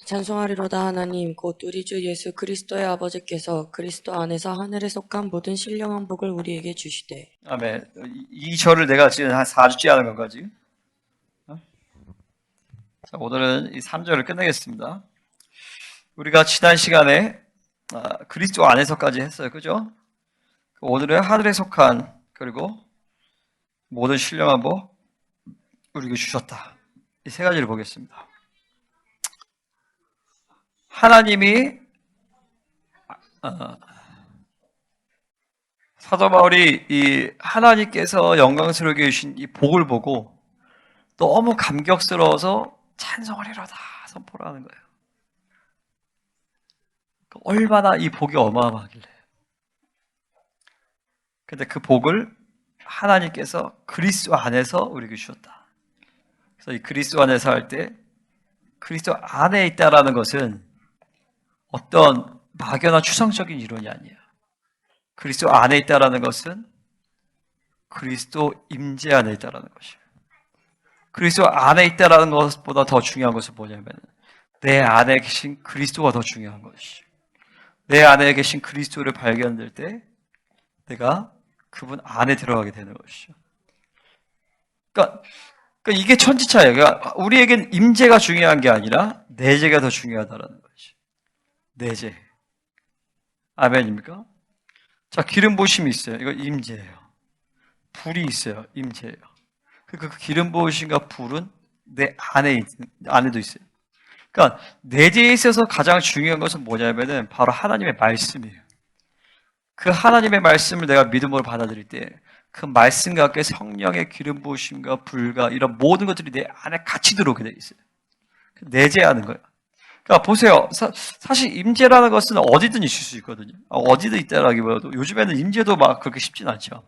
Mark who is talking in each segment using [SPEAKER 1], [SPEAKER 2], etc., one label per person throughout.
[SPEAKER 1] 찬송하리로다. 하나님 곧 우리 주 예수 그리스도의 아버지께서 그리스도 안에서 하늘에 속한 모든 신령한 복을 우리에게 주시되.
[SPEAKER 2] 아멘. 이 절을 내가 지금 한 4주째 하는 건가 지금? 자, 오늘은 이 3절을 끝내겠습니다. 우리가 지난 시간에 그리스도 안에서까지 했어요. 그죠? 오늘은 하늘에 속한 그리고 모든 신령한 복 우리에게 주셨다. 이 세 가지를 보겠습니다. 하나님이 사도 바울이 이 하나님께서 영광스럽게 주신 이 복을 보고 너무 감격스러워서 찬송하리로다 선포를 하는 거예요. 얼마나 이 복이 어마어마하길래. 근데 그 복을 하나님께서 그리스도 안에서 우리에게 주셨다. 그래서 이 그리스도 안에서 할 때 그리스도 안에 있다라는 것은 어떤 막연한 추상적인 이론이 아니에요. 그리스도 안에 있다라는 것은 그리스도 임재 안에 있다라는 것이에요. 그리스도 안에 있다라는 것보다 더 중요한 것은 뭐냐면 내 안에 계신 그리스도가 더 중요한 것이죠. 내 안에 계신 그리스도를 발견될 때 내가 그분 안에 들어가게 되는 것이죠. 그러니까 이게 천지차예요. 그러니까 우리에겐 임재가 중요한 게 아니라 내재가 더 중요하다라는 것이죠. 내재. 아멘입니까? 자, 기름 부으심이 있어요. 이거 임재예요. 불이 있어요. 임재예요. 그 기름 부으심과 불은 내 안에도 있어요. 그러니까 내재에 있어서 가장 중요한 것은 뭐냐면은 바로 하나님의 말씀이에요. 그 하나님의 말씀을 내가 믿음으로 받아들일 때 그 말씀과 함께 성령의 기름 부으심과 불과 이런 모든 것들이 내 안에 같이 들어오게 돼 있어요. 내재하는 거예요. 그러니까 보세요. 사실 임재라는 것은 어디든 있을 수 있거든요. 어디든 있다라기보다도 요즘에는 임재도 막 그렇게 쉽진 않죠.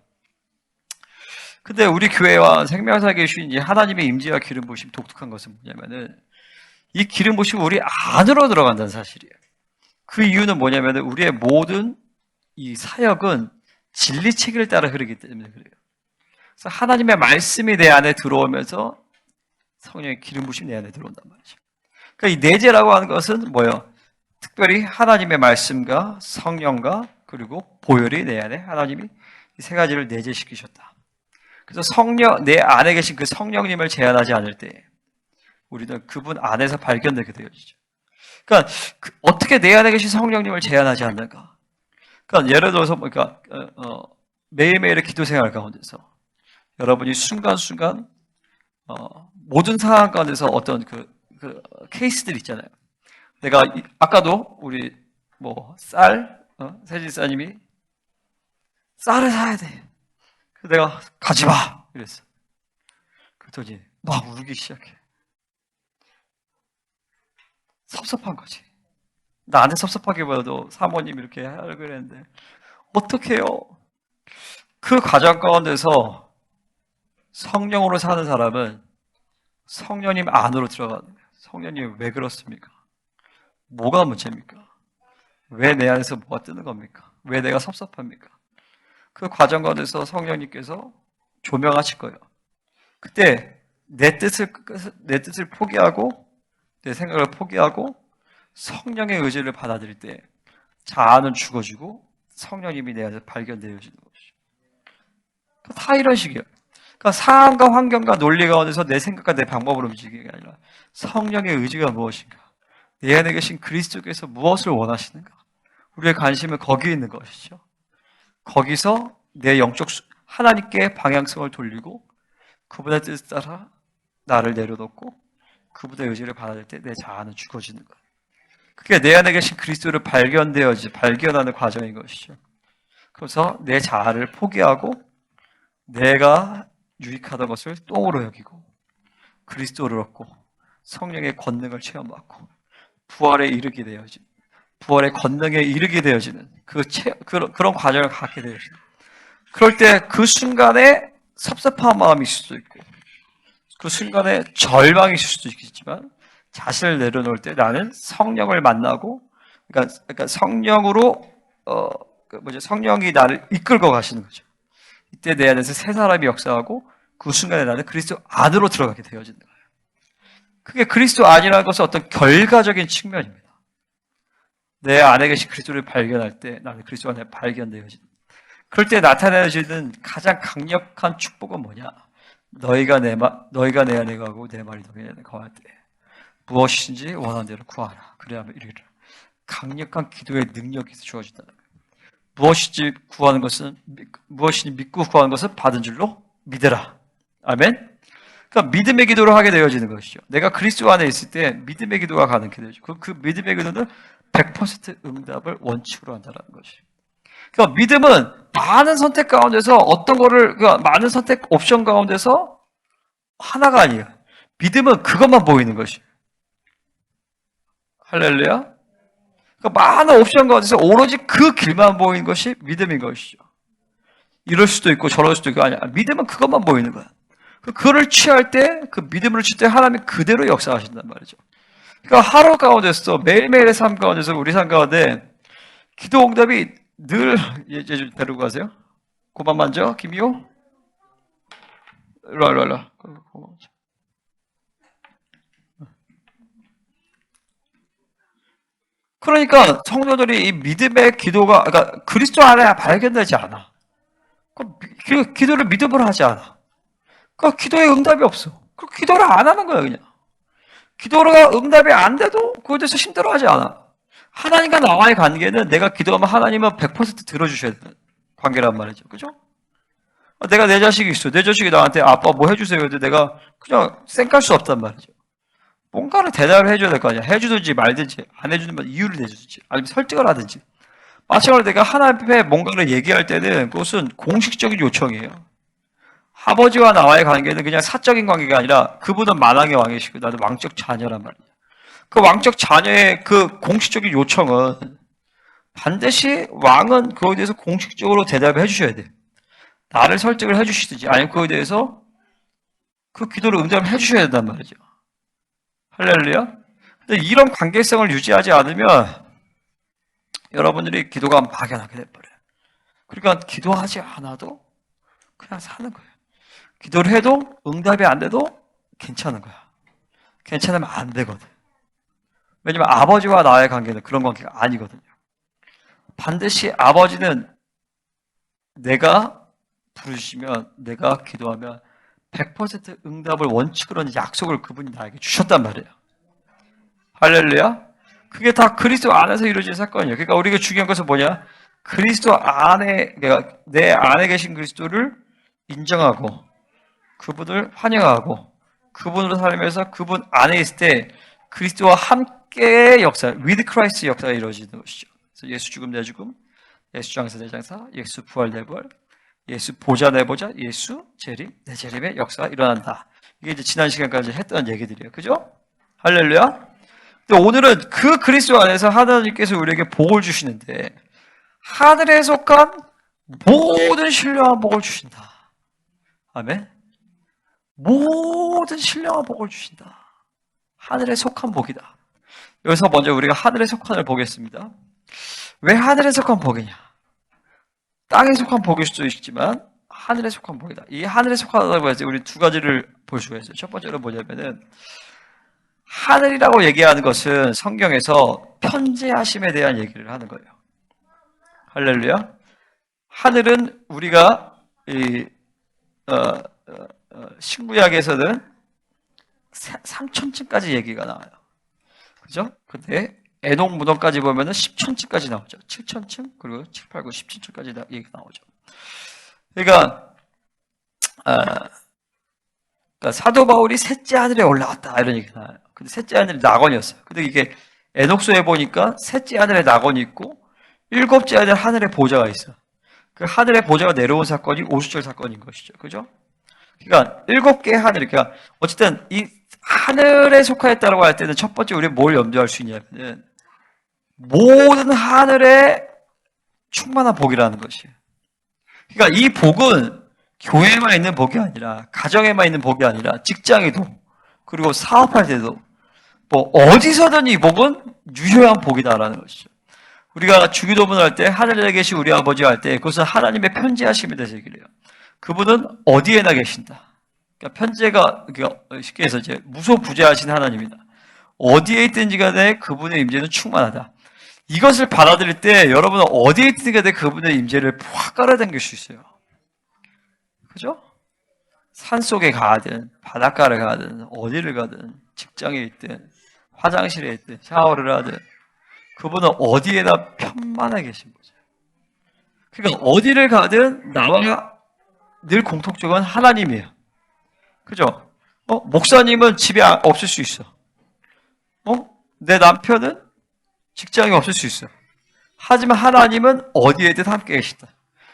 [SPEAKER 2] 근데 우리 교회와 생명사에 계신 이 하나님의 임재와 기름 부으심 독특한 것은 뭐냐면은 이 기름 부으심이 우리 안으로 들어간다는 사실이에요. 그 이유는 뭐냐면은 우리의 모든 이 사역은 진리 체계를 따라 흐르기 때문에 그래요. 그래서 하나님의 말씀이 내 안에 들어오면서 성령의 기름 부으심이 내 안에 들어온단 말이죠. 그러니까 이 내재라고 하는 것은 뭐예요? 특별히 하나님의 말씀과 성령과 그리고 보혈이 내 안에 하나님이 이 세 가지를 내재시키셨다. 그래서 내 안에 계신 그 성령님을 제한하지 않을 때 우리는 그분 안에서 발견되게 되어지죠. 그러니까 어떻게 내 안에 계신 성령님을 제한하지 않는가? 그러니까 예를 들어서 매일매일의 기도 생활 가운데서 여러분이 순간순간 모든 상황 가운데서 어떤 그 케이스들 있잖아요. 내가 아까도 우리 세진사님이 쌀을 사야 돼. 그래서 내가 가지 마 이랬어. 그랬더니 막 울기 시작해. 섭섭한 거지. 나한테 섭섭하기보다도 사모님 이렇게 하려고 그랬는데 어떡해요? 그 과정 가운데서 성령으로 사는 사람은 성령님 안으로 들어가는 거예요. 성령님 왜 그렇습니까? 뭐가 문제입니까? 왜 내 안에서 뭐가 뜨는 겁니까? 왜 내가 섭섭합니까? 그 과정 가운데서 성령님께서 조명하실 거예요. 그때 내 뜻을 포기하고 내 생각을 포기하고 성령의 의지를 받아들일 때 자아는 죽어지고 성령님이 내 안에서 발견되어지는 것이죠. 다 이런 식이에요. 그러니까 상황과 환경과 논리 가운데서 내 생각과 내 방법으로 움직이는 게 아니라 성령의 의지가 무엇인가? 내 안에 계신 그리스도께서 무엇을 원하시는가? 우리의 관심은 거기에 있는 것이죠. 거기서 내 영적 하나님께 방향성을 돌리고 그분의 뜻에 따라 나를 내려놓고 그분의 의지를 받아들일 때 내 자아는 죽어지는 거예요. 그게 내 안에 계신 그리스도를 발견하는 과정인 것이죠. 그래서 내 자아를 포기하고 내가 유익하던 것을 똥으로 여기고 그리스도를 얻고 성령의 권능을 체험받고 부활에 이르게 되어지는 부활의 권능에 이르게 되어지는 그런 과정을 갖게 되어지는 그럴 때 그 순간에 섭섭한 마음이 있을 수도 있고 그 순간에 절망이 있을 수도 있겠지만 자신을 내려놓을 때 나는 성령을 만나고 그러니까 성령이 나를 이끌고 가시는 거죠. 이때 내 안에서 새 사람이 역사하고 그 순간에 나는 그리스도 안으로 들어가게 되어지는 거예요. 그게 그리스도 아니라는 것은 어떤 결과적인 측면입니다. 내 안에 계신 그리스도를 발견할 때 나는 그리스도 안에 발견되어진다. 그럴 때 나타내지는 가장 강력한 축복은 뭐냐? 너희가 내 안에 가고 내 말이 너희 안에 거할 때 무엇이든지 원하는 대로 구하라. 그래야 이르리라. 강력한 기도의 능력이 주어진다. 무엇이든지 믿고 구하는 것은 받은 줄로 믿으라. 아멘. 그러니까 믿음의 기도를 하게 되어지는 것이죠. 내가 그리스도 안에 있을 때 믿음의 기도가 가능하게 되죠. 그 믿음의 기도는 100% 응답을 원칙으로 한다는 것이죠. 그러니까 믿음은 많은 선택 가운데서 어떤 거를, 그러니까 많은 선택 옵션 가운데서 하나가 아니에요. 믿음은 그것만 보이는 것이에요. 할렐루야. 그러니까 많은 옵션 가운데서 오로지 그 길만 보이는 것이 믿음인 것이죠. 이럴 수도 있고 저럴 수도 있고 아니야. 믿음은 그것만 보이는 거야. 그거를 취할 때, 그 믿음을 취할 때 하나님이 그대로 역사하신단 말이죠. 그러니까 하루 가운데서 매일매일의 삶 가운데서 우리 삶 가운데 기도 응답이 늘 예주 데리고 가세요. 고만 만져, 김이호. 일로. 그러니까 성도들이 이 믿음의 기도가, 그러니까 그리스도 안에 발견되지 않아. 그 기도를 믿음으로 하지 않아. 그 기도에 응답이 없어. 그 기도를 안 하는 거야, 그냥. 기도가 응답이 안 돼도 그거에 대해서 힘들어하지 않아. 하나님과 나와의 관계는 내가 기도하면 하나님은 100% 들어주셔야 되는 관계란 말이죠. 그죠? 내가 내 자식이 있어. 내 자식이 나한테 아빠 뭐 해주세요. 근데 내가 그냥 쌩깔 수 없단 말이죠. 뭔가를 대답을 해줘야 될 거 아니야. 해주든지 말든지 안 해주는 이유를 내주든지 아니면 설득을 하든지. 마찬가지로 내가 하나님 앞에 뭔가를 얘기할 때는 그것은 공식적인 요청이에요. 아버지와 나와의 관계는 그냥 사적인 관계가 아니라 그분은 만왕의 왕이시고 나는 왕적 자녀란 말이에요. 그 왕적 자녀의 그 공식적인 요청은 반드시 왕은 그거에 대해서 공식적으로 대답을 해주셔야 돼. 나를 설득을 해주시든지 아니면 그거에 대해서 그 기도를 응답을 해주셔야 된단 말이죠. 할렐루야. 근데 이런 관계성을 유지하지 않으면 여러분들이 기도가 막연하게 돼버려요. 그러니까 기도하지 않아도 그냥 사는 거예요. 기도를 해도 응답이 안 돼도 괜찮은 거야. 괜찮으면 안 되거든. 왜냐면 아버지와 나의 관계는 그런 관계가 아니거든요. 반드시 아버지는 내가 부르시면, 내가 기도하면 100% 응답을 원칙으로 하는 약속을 그분이 나에게 주셨단 말이에요. 할렐루야. 그게 다 그리스도 안에서 이루어진 사건이에요. 그러니까 우리가 중요한 것은 뭐냐? 그리스도 안에, 그러니까 내 안에 계신 그리스도를 인정하고 그분을 환영하고 그분으로 살면서 그분 안에 있을 때 그리스도와 함께의 역사, with Christ 역사가 이루어지는 것이죠. 그래서 예수 죽음 내 죽음, 예수 장사 내 장사, 예수 부활 내 부활, 예수 보좌 내 보좌, 예수 재림 내 재림의 역사가 일어난다. 이게 이제 지난 시간까지 했던 얘기들이에요. 그죠? 할렐루야. 근데 오늘은 그 그리스도 안에서 하나님께서 우리에게 복을 주시는데 하늘에 속한 모든 신령한 복을 주신다. 아멘. 모든 신령한 복을 주신다. 하늘에 속한 복이다. 여기서 먼저 우리가 하늘에 속한을 보겠습니다. 왜 하늘에 속한 복이냐? 땅에 속한 복일 수도 있지만 하늘에 속한 복이다. 이 하늘에 속하다고 해서 우리 두 가지를 볼 수가 있어요. 첫 번째로 뭐냐면은 하늘이라고 얘기하는 것은 성경에서 편재하심에 대한 얘기를 하는 거예요. 할렐루야. 하늘은 우리가 신구약에서는 3천층까지 얘기가 나와요. 그죠? 근데 에녹 무덤까지 보면은 10천층까지 나오죠. 7천층 그리고 7, 8, 9, 17층까지 얘기가 나오죠. 그러니까 사도 바울이 셋째 하늘에 올라왔다 이런 얘기가 나와요. 근데 셋째 하늘이 낙원이었어요. 근데 이게 에녹서에 보니까 셋째 하늘에 낙원이 있고 일곱째 하늘에 보좌가 있어. 그 하늘에 보좌가 내려온 사건이 오수절 사건인 것이죠. 그죠? 그러니까 7개의 하늘, 그러니까 어쨌든 이 하늘에 속하였다고 할 때는 첫 번째 우리가 뭘 염두할 수 있냐면은 모든 하늘에 충만한 복이라는 것이에요. 그러니까 이 복은 교회에만 있는 복이 아니라 가정에만 있는 복이 아니라 직장에도 그리고 사업할 때도 뭐 어디서든 이 복은 유효한 복이다라는 것이죠. 우리가 주기도문을 할 때 하늘에 계신 우리 아버지 할 때 그것은 하나님의 편지하심에 대해서 얘기를 해요. 그분은 어디에나 계신다. 그러니까 편재가 쉽게 해서 이제 무소부재하신 하나님이다. 어디에 있든지 간에 그분의 임재는 충만하다. 이것을 받아들일 때 여러분은 어디에 있든지 간에 그분의 임재를 확 깔아당길 수 있어요. 그죠? 산속에 가든 바닷가를 가든 어디를 가든 직장에 있든 화장실에 있든 샤워를 하든 그분은 어디에나 편만하게 계신 거죠. 그러니까 어디를 가든 나와 늘 공통적인 하나님이에요. 그죠? 목사님은 집에 없을 수 있어. 내 남편은 직장에 없을 수 있어. 하지만 하나님은 어디에든 함께 계시다.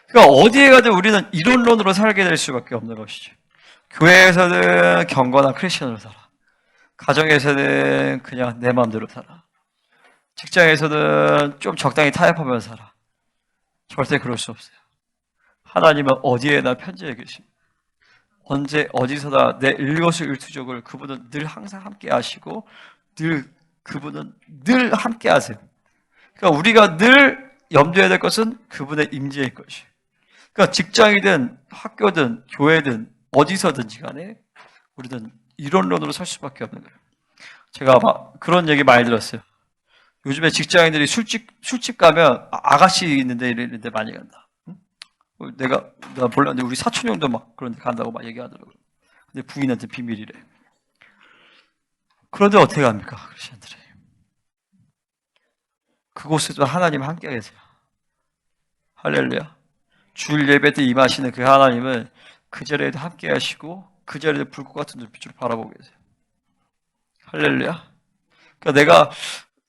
[SPEAKER 2] 그러니까 어디에 가든 우리는 이론론으로 살게 될 수밖에 없는 것이죠. 교회에서는 경건한 크리스천으로 살아. 가정에서는 그냥 내 마음대로 살아. 직장에서는 좀 적당히 타협하면서 살아. 절대 그럴 수 없어요. 하나님은 어디에나 편지해 계십니다. 언제 어디서나 내 일거수일투족을 그분은 늘 항상 함께 하시고 그분은 늘 함께 하세요. 그러니까 우리가 늘 염두해야 될 것은 그분의 임재일 것이에요. 그러니까 직장이든 학교든 교회든 어디서든지 간에 우리는 이론론으로 살 수밖에 없는 거예요. 제가 막 그런 얘기 많이 들었어요. 요즘에 직장인들이 술집 가면 아가씨 있는데 이랬는데 많이 간다. 내가 몰랐는데 우리 사촌 형도 막 그런 데 간다고 막 얘기하더라고요. 근데 부인한테 비밀이래. 그런데 어떻게 합니까? 크리스천들이. 그곳에도 하나님 함께 계세요. 할렐루야. 주일 예배 때 임하시는 그 하나님은 그 자리에도 함께 하시고 그 자리에도 불꽃 같은 눈빛으로 바라보고 계세요. 할렐루야. 그러니까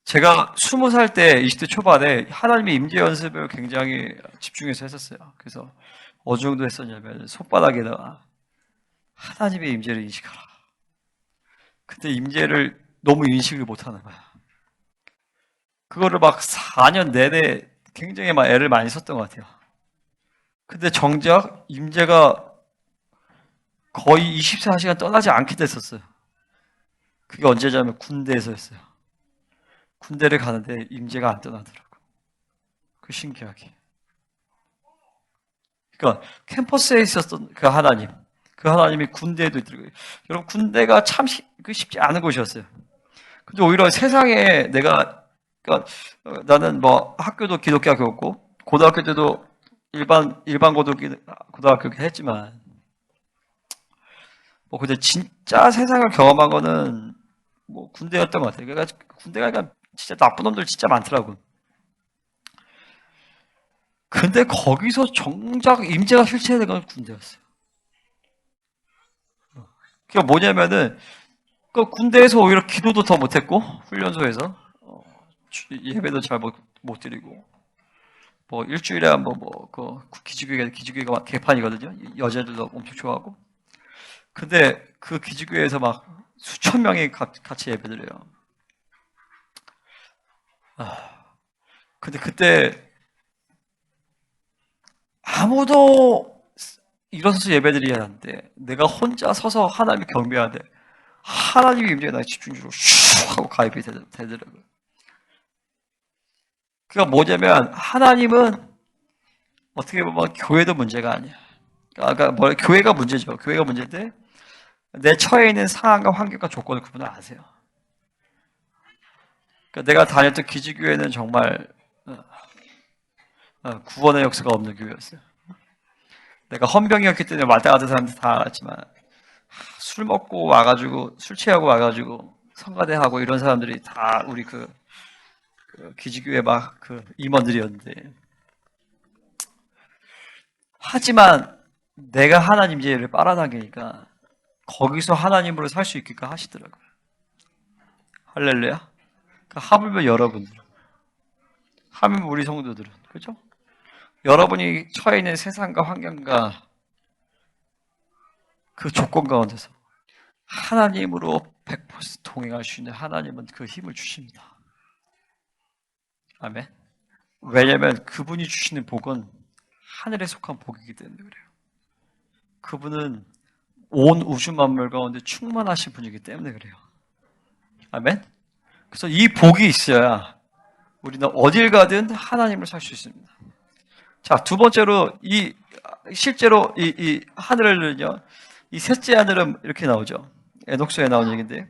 [SPEAKER 2] 제가 20살 때 20대 초반에 하나님의 임재 연습을 굉장히 집중해서 했었어요. 그래서 어느 정도 했었냐면 손바닥에다가 하나님의 임재를 인식하라. 근데 임재를 너무 인식을 못하는 거야. 그거를 막 4년 내내 굉장히 막 애를 많이 썼던 것 같아요. 근데 정작 임재가 거의 24시간 떠나지 않게 됐었어요. 그게 언제냐면 군대에서였어요. 군대를 가는데 임재가 안 떠나더라고. 그 신기하게. 그러니까 캠퍼스에 있었던 그 하나님이 군대에도 있더라고요. 여러분 군대가 참 쉽지 않은 곳이었어요. 근데 오히려 세상에 그러니까 나는 뭐 학교도 기독교 학교였고 고등학교 때도 일반 고등학교 했지만 뭐 근데 진짜 세상을 경험한 거는 뭐 군대였던 것 같아요. 그러니까 군대가 진짜 나쁜 놈들 진짜 많더라고. 근데 거기서 정작 임재가 실체되는 건 군대였어요. 그게 뭐냐면은 그 군대에서 오히려 기도도 더 못했고 훈련소에서 예배도 잘 못 드리고 뭐 일주일에 한번 그 기지교회가 개판이거든요. 여자들도 엄청 좋아하고. 근데 그 기지교회에서 막 수천 명이 같이 예배드려요. 근데 그때 아무도 일어서서 예배드려야 하는데 내가 혼자 서서 하나님을 경배하는데 하나님의 임재가 나의 집중적으로 슉 하고 가입이 되더라고요. 그러니까 뭐냐면 하나님은 어떻게 보면 교회도 문제가 아니야. 그러니까 교회가 문제죠. 교회가 문제인데 내 처해 있는 상황과 환경과 조건을 그분은 아세요. 그러니까 내가 다녔던 기지교회는 정말 구원의 역사가 없는 교회였어요. 내가 헌병이었기 때문에 왔다 갔다 사람들 다 알았지만 술 먹고 와가지고 술 취하고 와가지고 성가대하고 이런 사람들이 다 우리 그 기지교회 막 그 임원들이었는데 하지만 내가 하나님 제를 빨아당기니까 거기서 하나님으로 살 수 있게끔 하시더라고요. 할렐루야. 그러니까 하물며 여러분들, 하물며 우리 성도들은 그렇죠? 여러분이 처해 있는 세상과 환경과 그 조건 가운데서 하나님으로 100% 동행할 수 있는 하나님은 그 힘을 주십니다. 아멘. 왜냐하면 그분이 주시는 복은 하늘에 속한 복이기 때문에 그래요. 그분은 온 우주 만물 가운데 충만하신 분이기 때문에 그래요. 아멘. 그래서 이 복이 있어야 우리는 어딜 가든 하나님을 살 수 있습니다. 자, 두 번째로 실제로 이 하늘을요 이 셋째 하늘은 이렇게 나오죠. 에녹서에 나온 얘기인데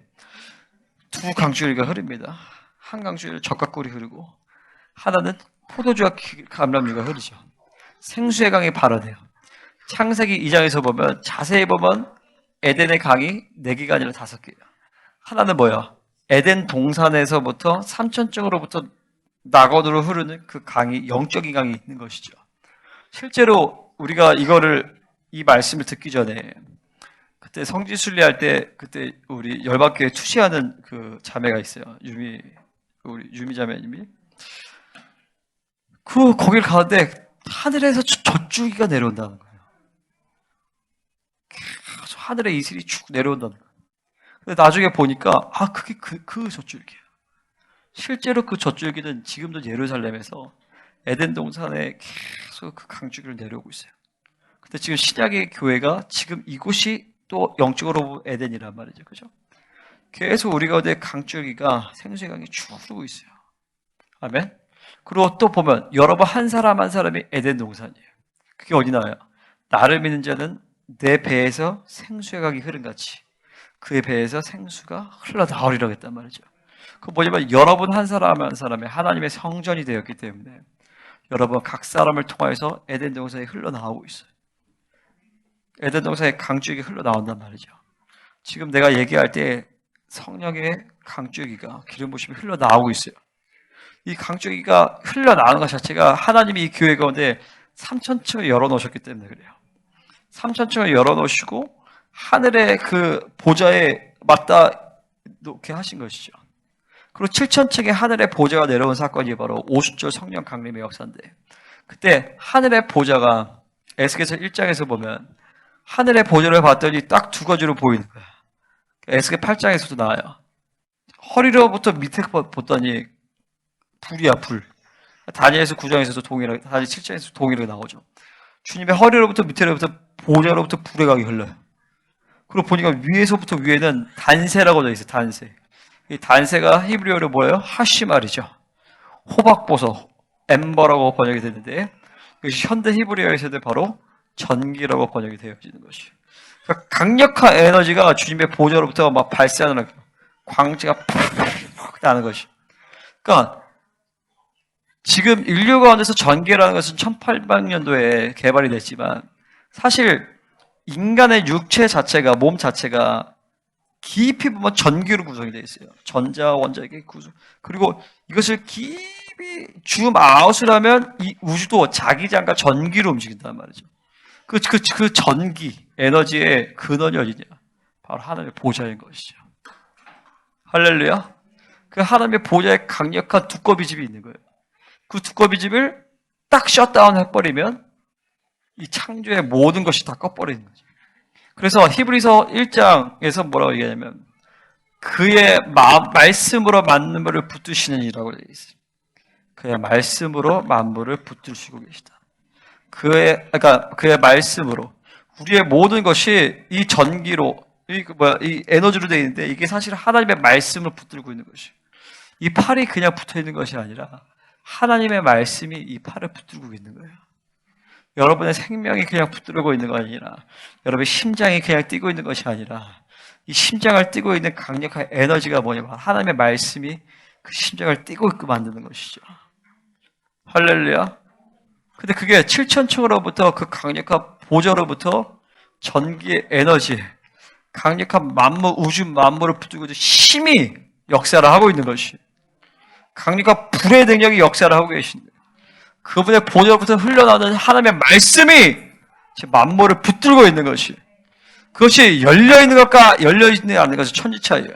[SPEAKER 2] 두 강줄기가 흐릅니다. 한 강줄기를 적과 꿀이 흐르고 하나는 포도주와 감람주가 흐르죠. 생수의 강이 발화돼요. 창세기 2장에서 보면 자세히 보면 에덴의 강이 4개가 아니라 5개예요. 하나는 뭐야? 에덴 동산에서부터 삼천쪽으로부터 낙원으로 흐르는 그 강이 영적인 강이 있는 것이죠. 실제로 우리가 이 말씀을 듣기 전에 그때 성지순례 할 때 그때 우리 열받교에 투시하는 그 자매가 있어요. 우리 유미 자매님이 거길 가는데 하늘에서 젖줄기가 내려온다는 거예요. 계속 하늘에 이슬이 쭉 내려온다는 거예요. 근데 나중에 보니까 그게 그 젖줄기예요. 실제로 그 젖줄기는 지금도 예루살렘에서 에덴 동산에 계속 그 강줄기를 내려오고 있어요. 근데 지금 신약의 교회가 지금 이곳이 또 영적으로 에덴이란 말이죠. 그죠? 계속 우리 가운데 강줄기가 생수의 강이 쭉 흐르고 있어요. 아멘. 그리고 또 보면 여러분 한 사람 한 사람이 에덴 동산이에요. 그게 어디 나와요? 나를 믿는 자는 내 배에서 생수의 강이 흐른 같이 그의 배에서 생수가 흘러나오리라고 했단 말이죠. 그 뭐냐면 여러분 한 사람 한 사람이 하나님의 성전이 되었기 때문에 여러분 각 사람을 통하여서 에덴 동산이 흘러나오고 있어요. 에덴 동산에 강줄기가 흘러나온단 말이죠. 지금 내가 얘기할 때 성령의 강줄기가 기름 부심이 흘러나오고 있어요. 이 강줄기가 흘러나오는 것 자체가 하나님이 이 교회 가운데 3,000층을 열어놓으셨기 때문에 그래요. 3,000층을 열어놓으시고 하늘의 그 보좌에 맞다 놓게 하신 것이죠. 그리고 7,000층의 하늘의 보좌가 내려온 사건이 바로 오순절 성령 강림의 역사인데 그때 하늘의 보좌가 에스겔서 1장에서 보면 하늘의 보좌를 봤더니 딱 두 가지로 보이는 거야. 에스겔 8장에서도 나와요. 허리로부터 밑에 봤더니 불이야, 불. 다니엘서 9장에서도 동일하게, 다니엘 7장에서도 동일하게 나오죠. 주님의 허리로부터 밑에로부터 보좌로부터 불의 강이 흘러요. 그리고 보니까 위에서부터 위에는 단세라고 되어 있어요, 단세. 이 단세가 히브리어로 뭐예요? 하시말이죠. 호박보석, 엠버라고 번역이 되는데, 이것이 현대 히브리어에서도 바로 전기라고 번역이 되어지는 것이에요. 그러니까 강력한 에너지가 주님의 보좌로부터 막 발산하는 광채가 팍팍 나는 것이. 그러니까 지금 인류 가운데서 전기라는 것은 1800년도에 개발이 됐지만 사실 인간의 육체 자체가 몸 자체가 깊이 보면 전기로 구성이 되어 있어요. 전자 원자의 구성. 그리고 이것을 깊이 줌아웃을 하면 이 우주도 자기장과 전기로 움직인단 말이죠. 그 전기, 에너지의 근원이 어디냐? 바로 하나님의 보좌인 것이죠. 할렐루야. 그 하나님의 보좌에 강력한 두꺼비 집이 있는 거예요. 그 두꺼비 집을 딱 셧다운 해버리면 이 창조의 모든 것이 다 꺼버리는 거죠. 그래서 히브리서 1장에서 뭐라고 얘기하냐면 그의 말씀으로 만물을 붙드시는 이라고 되어 있어요. 그의 말씀으로 만물을 붙드시고 계시다. 그러니까 그의 말씀으로 우리의 모든 것이 이 전기로 이 에너지로 되어 있는데 이게 사실 하나님의 말씀을 붙들고 있는 것이에요. 이 팔이 그냥 붙어 있는 것이 아니라 하나님의 말씀이 이 팔을 붙들고 있는 거예요. 여러분의 생명이 그냥 붙들고 있는 것이 아니라 여러분의 심장이 그냥 뛰고 있는 것이 아니라 이 심장을 뛰고 있는 강력한 에너지가 뭐냐면 하나님의 말씀이 그 심장을 뛰고 있게 만드는 것이죠. 할렐루야. 근데 그게 7,000층으로부터 그 강력한 보좌로부터 전기의 에너지, 강력한 만물, 우주 만물을 붙들고 힘이 역사를 하고 있는 것이 강력한 불의 능력이 역사를 하고 계신다. 그분의 보좌로부터 흘러나오는 하나님의 말씀이 만물을 붙들고 있는 것이 그것이 열려있는 것과 열려있지 않는 것은 천지차이예요.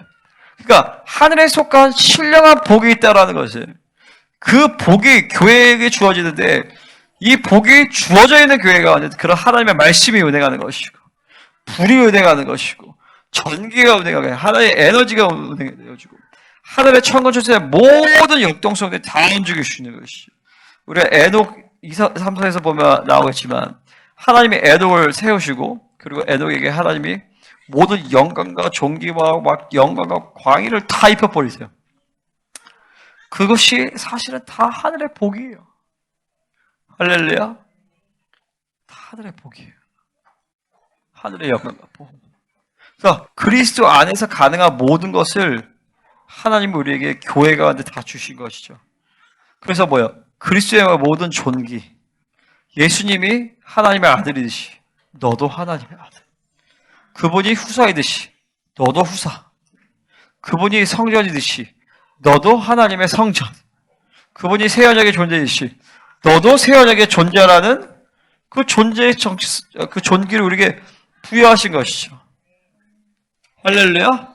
[SPEAKER 2] 그러니까 하늘에 속한 신령한 복이 있다는 것을 그 복이 교회에게 주어지는데 이 복이 주어져 있는 교회가 아니라 그런 하나님의 말씀이 운행하는 것이고 불이 운행하는 것이고 전기가 운행하고 하나의 에너지가 운행되어지고 하늘의 천군천사의 모든 역동성들이 다 움직일 수 있는 것이죠. 우리가 에녹 2, 3, 4에서 보면 나오겠지만 하나님이 에녹을 세우시고 그리고 에녹에게 하나님이 모든 영광과 존귀와 막 영광과 광의를 다 입혀버리세요. 그것이 사실은 다 하늘의 복이에요. 할렐루야. 다 하늘의 복이에요. 하늘의 영광과 복. 그래서 그리스도 안에서 가능한 모든 것을 하나님이 우리에게 교회 가운데 다 주신 것이죠. 그래서 뭐예요? 그리스도의 모든 존귀. 예수님이 하나님의 아들이듯이 너도 하나님의 아들. 그분이 후사이듯이 너도 후사. 그분이 성전이듯이 너도 하나님의 성전. 그분이 새 언약의 존재이듯이 너도 새 언약의 존재라는 그 존재의 그 존귀를 우리에게 부여하신 것이죠. 할렐루야.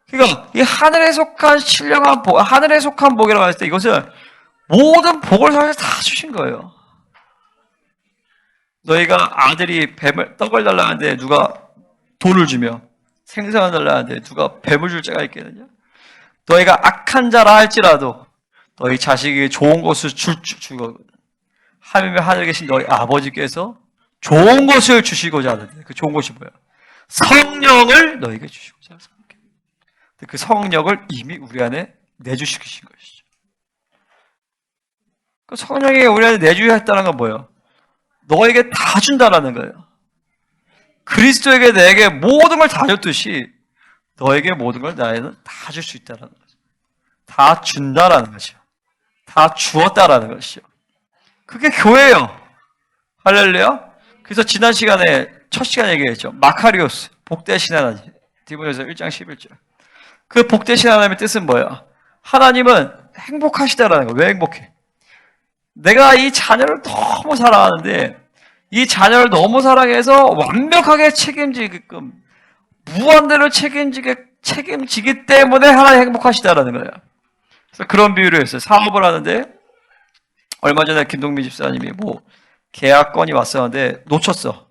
[SPEAKER 2] 그러니까 이 하늘에 속한 신령한 복, 하늘에 속한 복이라고 했을 때 이것은 모든 복을 사실 다 주신 거예요. 너희가 아들이 떡을 달라는데 누가 돈을 주며 생선을 달라는데 누가 뱀을 줄 자가 있겠느냐? 너희가 악한 자라 할지라도 너희 자식에게 좋은 것을 주거든. 하나님의 하늘에 계신 너희 아버지께서 좋은 것을 주시고자 하는데 그 좋은 것이 뭐야? 성령을 너희에게 주시고자 하는 그 성령을 이미 우리 안에 내주시신 것이죠. 그 성령이 우리 안에 내주셨다는 건 뭐예요? 너에게 다 준다라는 거예요. 그리스도에게 내게 모든 걸 다 줬듯이 너에게 모든 걸 나에는 다 줄 수 있다는 거죠. 다 준다라는 거죠. 다 주었다라는 것이죠. 그게 교회예요. 할렐루야. 그래서 지난 시간에 첫 시간에 얘기했죠. 마카리오스, 복되신 하나님. 디모데서 1장 11절. 그 복되신 하나님의 뜻은 뭐예요? 하나님은 행복하시다라는 거예요. 왜 행복해? 내가 이 자녀를 너무 사랑하는데 이 자녀를 너무 사랑해서 완벽하게 책임지게끔 무한대로 책임지기 때문에 하나님 행복하시다라는 거예요. 그래서 그런 비유를 했어요. 사업을 하는데 얼마 전에 김동민 집사님이 뭐 계약건이 왔었는데 놓쳤어.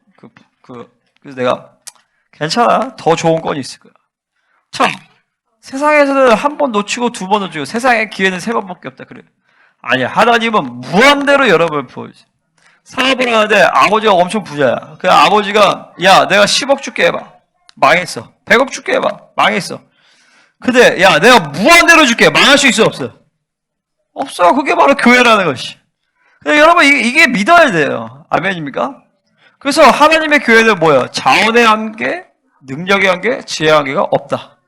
[SPEAKER 2] 그래서 내가 괜찮아. 더 좋은 건이 있을 거야. 참 세상에서는 한 번 놓치고 두 번 놓치고 세상에 기회는 세 번밖에 없다 그래. 아니야. 하나님은 무한대로 여러 번 보여줘. 사업을 하는데 아버지가 엄청 부자야. 그 아버지가 야 내가 10억 줄게 해봐. 망했어. 100억 줄게 해봐. 망했어. 근데 야 내가 무한대로 줄게. 망할 수 있어 없어? 없어. 그게 바로 교회라는 것이. 근데 여러분 이게 믿어야 돼요. 아멘입니까? 그래서 하나님의 교회는 뭐예요? 자원의 한계, 능력의 한계, 지혜의 한계가 없다.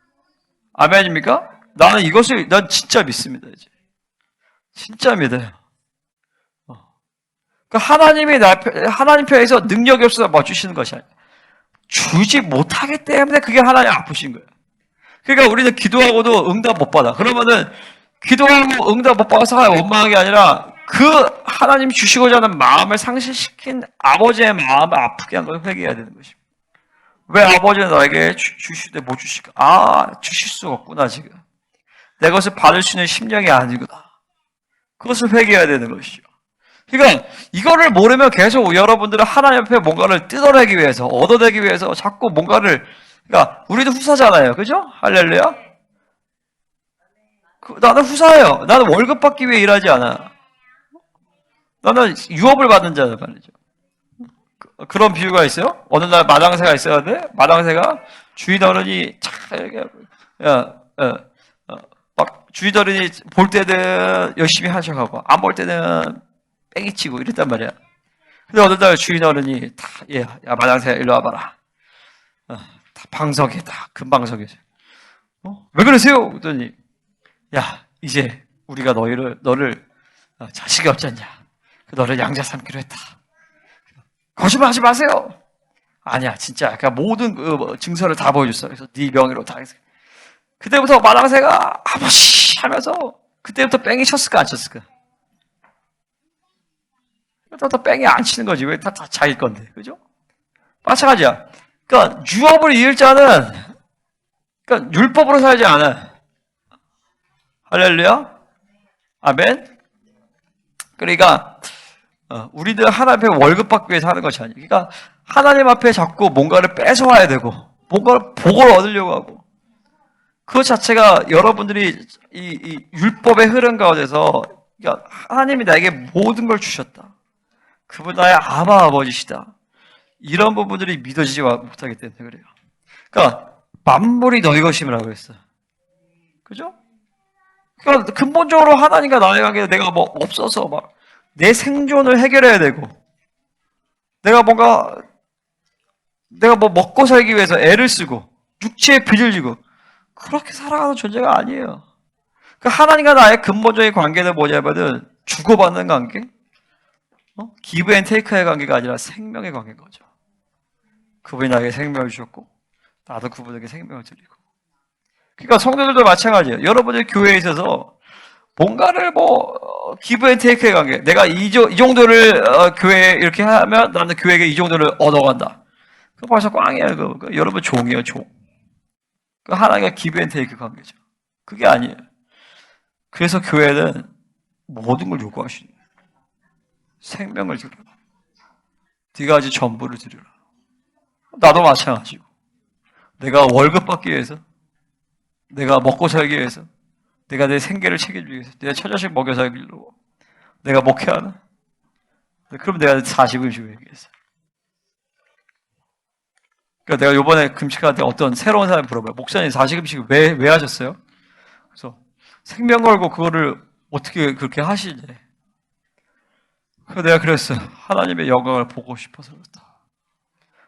[SPEAKER 2] 아멘입니까? 나는 이것을 난 진짜 믿습니다. 이제 진짜 믿어요. 그러니까 하나님이 하나님 편에서 능력이 없어서 뭐 주시는 것이 아니에요. 주지 못하기 때문에 그게 하나님 아프신 거예요. 그러니까 우리는 기도하고도 응답 못 받아. 그러면은 기도하고 응답 못 받아서 원망한 게 아니라 그 하나님이 주시고자 하는 마음을 상실시킨 아버지의 마음을 아프게 한 걸 회개해야 되는 것입니다. 왜 아버지는 너에게 주실 때 못 주실까? 아, 주실 수가 없구나 지금. 내 것을 받을 수 있는 심령이 아니구나. 그것을 회개해야 되는 것이죠. 그러니까 이거를 모르면 계속 여러분들은 하나님 앞에 뭔가를 뜯어내기 위해서 얻어내기 위해서 자꾸 뭔가를 그러니까 우리도 후사잖아요. 그죠? 할렐루야. 나는 후사예요. 나는 월급 받기 위해 일하지 않아. 나는 유업을 받는 자다 말이죠. 그런 비유가 있어요. 어느 날 마당새가 있었는데 마당새가 주인 어른이 참 이렇게 막 주인 어른이 볼 때는 열심히 하셔가고 안 볼 때는 뺑이 치고 이랬단 말이야. 근데 어느 날 주인 어른이 야 마당새 일로 와봐라. 다 방석이다. 금방석이죠. 왜 그러세요? 그랬더니 야 이제 우리가 너를 자식이 없잖냐. 너를 양자 삼기로 했다. 거짓말하지 마세요. 아니야 진짜. 그러니까 모든 증서를 다 보여줬어. 그래서 네 명의로 다 했어. 그때부터 마당새가 아버지 하면서 그때부터 뺑이 쳤을까 안 쳤을까? 또 뺑이 안 치는 거지. 왜 다 자기 건데. 그죠? 마찬가지야. 그러니까 유업을 이을 자는 그러니까 율법으로 살지 않아. 할렐루야. 아멘. 그러니까 우리들 하나님 앞에 월급 받기 위해서 하는 것이 아니에요. 그러니까 하나님 앞에 자꾸 뭔가를 뺏어와야 되고 뭔가를 복을 얻으려고 하고 그 자체가 여러분들이 이 율법의 흐름 가운데서 그러니까 하나님이 나에게 모든 걸 주셨다. 그분 나의 아버지시다. 이런 부분들이 믿어지지 못하기 때문에 그래요. 그러니까 만물이 너희 것임이라고 했어요. 그죠? 그러니까 근본적으로 하나님과 나의 관계에 내가 뭐 없어서 막 내 생존을 해결해야 되고 내가 뭐 먹고 살기 위해서 애를 쓰고 육체에 빚을 지고 그렇게 살아가는 존재가 아니에요. 그 하나님과 나의 근본적인 관계는 뭐냐면은 주고받는 관계, 기브 앤 테이크의 관계가 아니라 생명의 관계인 거죠. 그분이 나에게 생명을 주셨고 나도 그분에게 생명을 드리고. 그러니까 성도들도 마찬가지예요. 여러분의 교회에 있어서 뭔가를 기브 앤 테이크의 관계, 내가 이 정도를 교회에 이렇게 하면 나는 교회에게 이 정도를 얻어간다. 그거 벌써 꽝이에요. 여러분 종이에요, 종. 그 하나님과 기브 앤 테이크 관계죠. 그게 아니에요. 그래서 교회는 모든 걸 요구하시는 거예요. 생명을 드려라. 네가 가진 전부를 드려라. 나도 마찬가지고. 내가 월급 받기 위해서, 내가 먹고 살기 위해서, 내가 내 생계를 책임지기 위해서, 내 처자식 먹여 살기로 내가 목회하나? 그럼 내가 40음식을 얘기했어. 그러니까 내가 요번에 금식할 때 어떤 새로운 사람이 물어봐요. 목사님 40음식 왜 하셨어요? 그래서 생명 걸고 그거를 어떻게 그렇게 하시지? 그래서 내가 그랬어요. 하나님의 영광을 보고 싶어서 그렇다.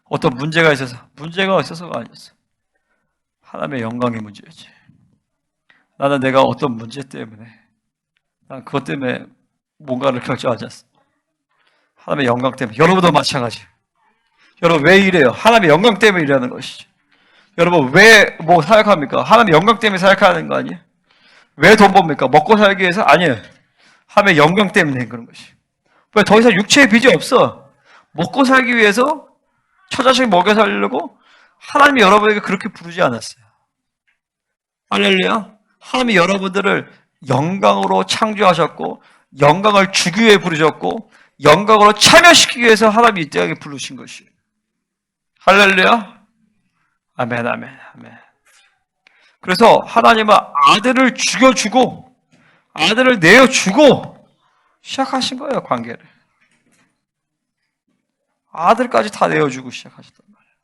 [SPEAKER 2] 어떤 문제가 있어서가 아니었어. 하나님의 영광의 문제였지. 나는 내가 어떤 문제 때문에, 난 그것 때문에 뭔가를 결정하지 않습니다. 하나님의 영광 때문에. 여러분도 마찬가지. 여러분 왜 이래요? 하나님의 영광 때문에 일하는 것이죠. 여러분 왜 사역합니까? 하나님의 영광 때문에 사역하는 거 아니에요? 왜 돈 법니까? 먹고 살기 위해서? 아니에요. 하나님의 영광 때문에 그런 것이. 왜 더 이상 육체의 빚이 없어? 먹고 살기 위해서 처자식 먹여 살려고 하나님이 여러분에게 그렇게 부르지 않았어요. 할렐루야. 하나님이 여러분들을 영광으로 창조하셨고 영광을 주기 위해 부르셨고 영광으로 참여시키기 위해서 하나님이 이 땅에 부르신 것이에요. 할렐루야. 아멘, 아멘, 아멘. 그래서 하나님은 아들을 죽여주고 아들을 내어주고 시작하신 거예요, 관계를. 아들까지 다 내어주고 시작하셨단 말이에요.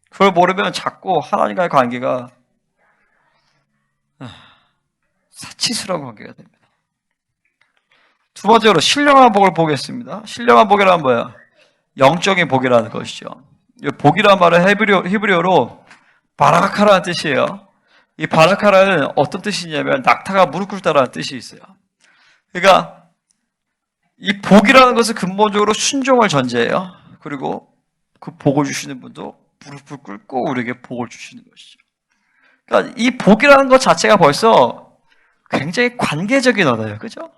[SPEAKER 2] 그걸 모르면 자꾸 하나님과의 관계가 사치스러운 관계가 됩니다. 두 번째로 신령한 복을 보겠습니다. 신령한 복이란 뭐야? 영적인 복이라는 것이죠. 복이란 말은 히브리어로 바라카라는 뜻이에요. 이 바라카라는 어떤 뜻이냐면 낙타가 무릎 꿇다라는 뜻이 있어요. 그러니까 이 복이라는 것은 근본적으로 순종을 전제해요. 그리고 그 복을 주시는 분도 무릎을 꿇고 우리에게 복을 주시는 것이죠. 그러니까 이 복이라는 것 자체가 벌써 굉장히 관계적인 언어예요. 그죠?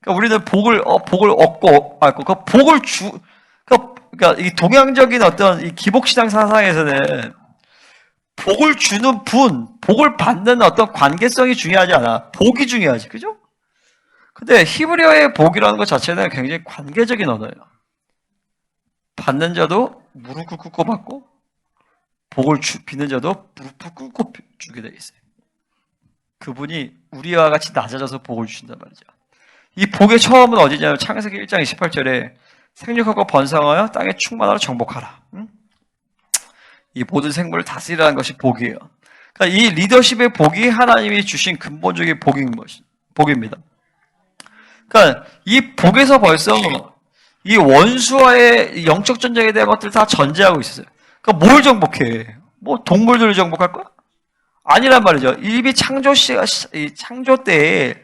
[SPEAKER 2] 그러니까 우리는 복을 얻고, 그러니까 이 동양적인 어떤 이 기복신앙 사상에서는 복을 주는 분, 복을 받는 어떤 관계성이 중요하지 않아. 복이 중요하지. 그죠? 근데 히브리어의 복이라는 것 자체는 굉장히 관계적인 언어예요. 받는 자도 무릎을 꿇고 받고, 복을 빚는 자도 무릎을 꿇고 주게 되어 있어요. 그분이 우리와 같이 낮아져서 복을 주신단 말이죠. 이 복의 처음은 어디냐면 창세기 1장 28절에 생육하고 번성하여 땅에 충만하여 정복하라. 이 모든 생물을 다스리라는 것이 복이에요. 그러니까 이 리더십의 복이 하나님이 주신 근본적인 복입니다. 그러니까 이 복에서 벌써 이 원수와의 영적 전쟁에 대한 것들을 다 전제하고 있었어요. 그러니까 뭘 정복해? 뭐 동물들을 정복할 거야? 아니란 말이죠. 이미 창조 때에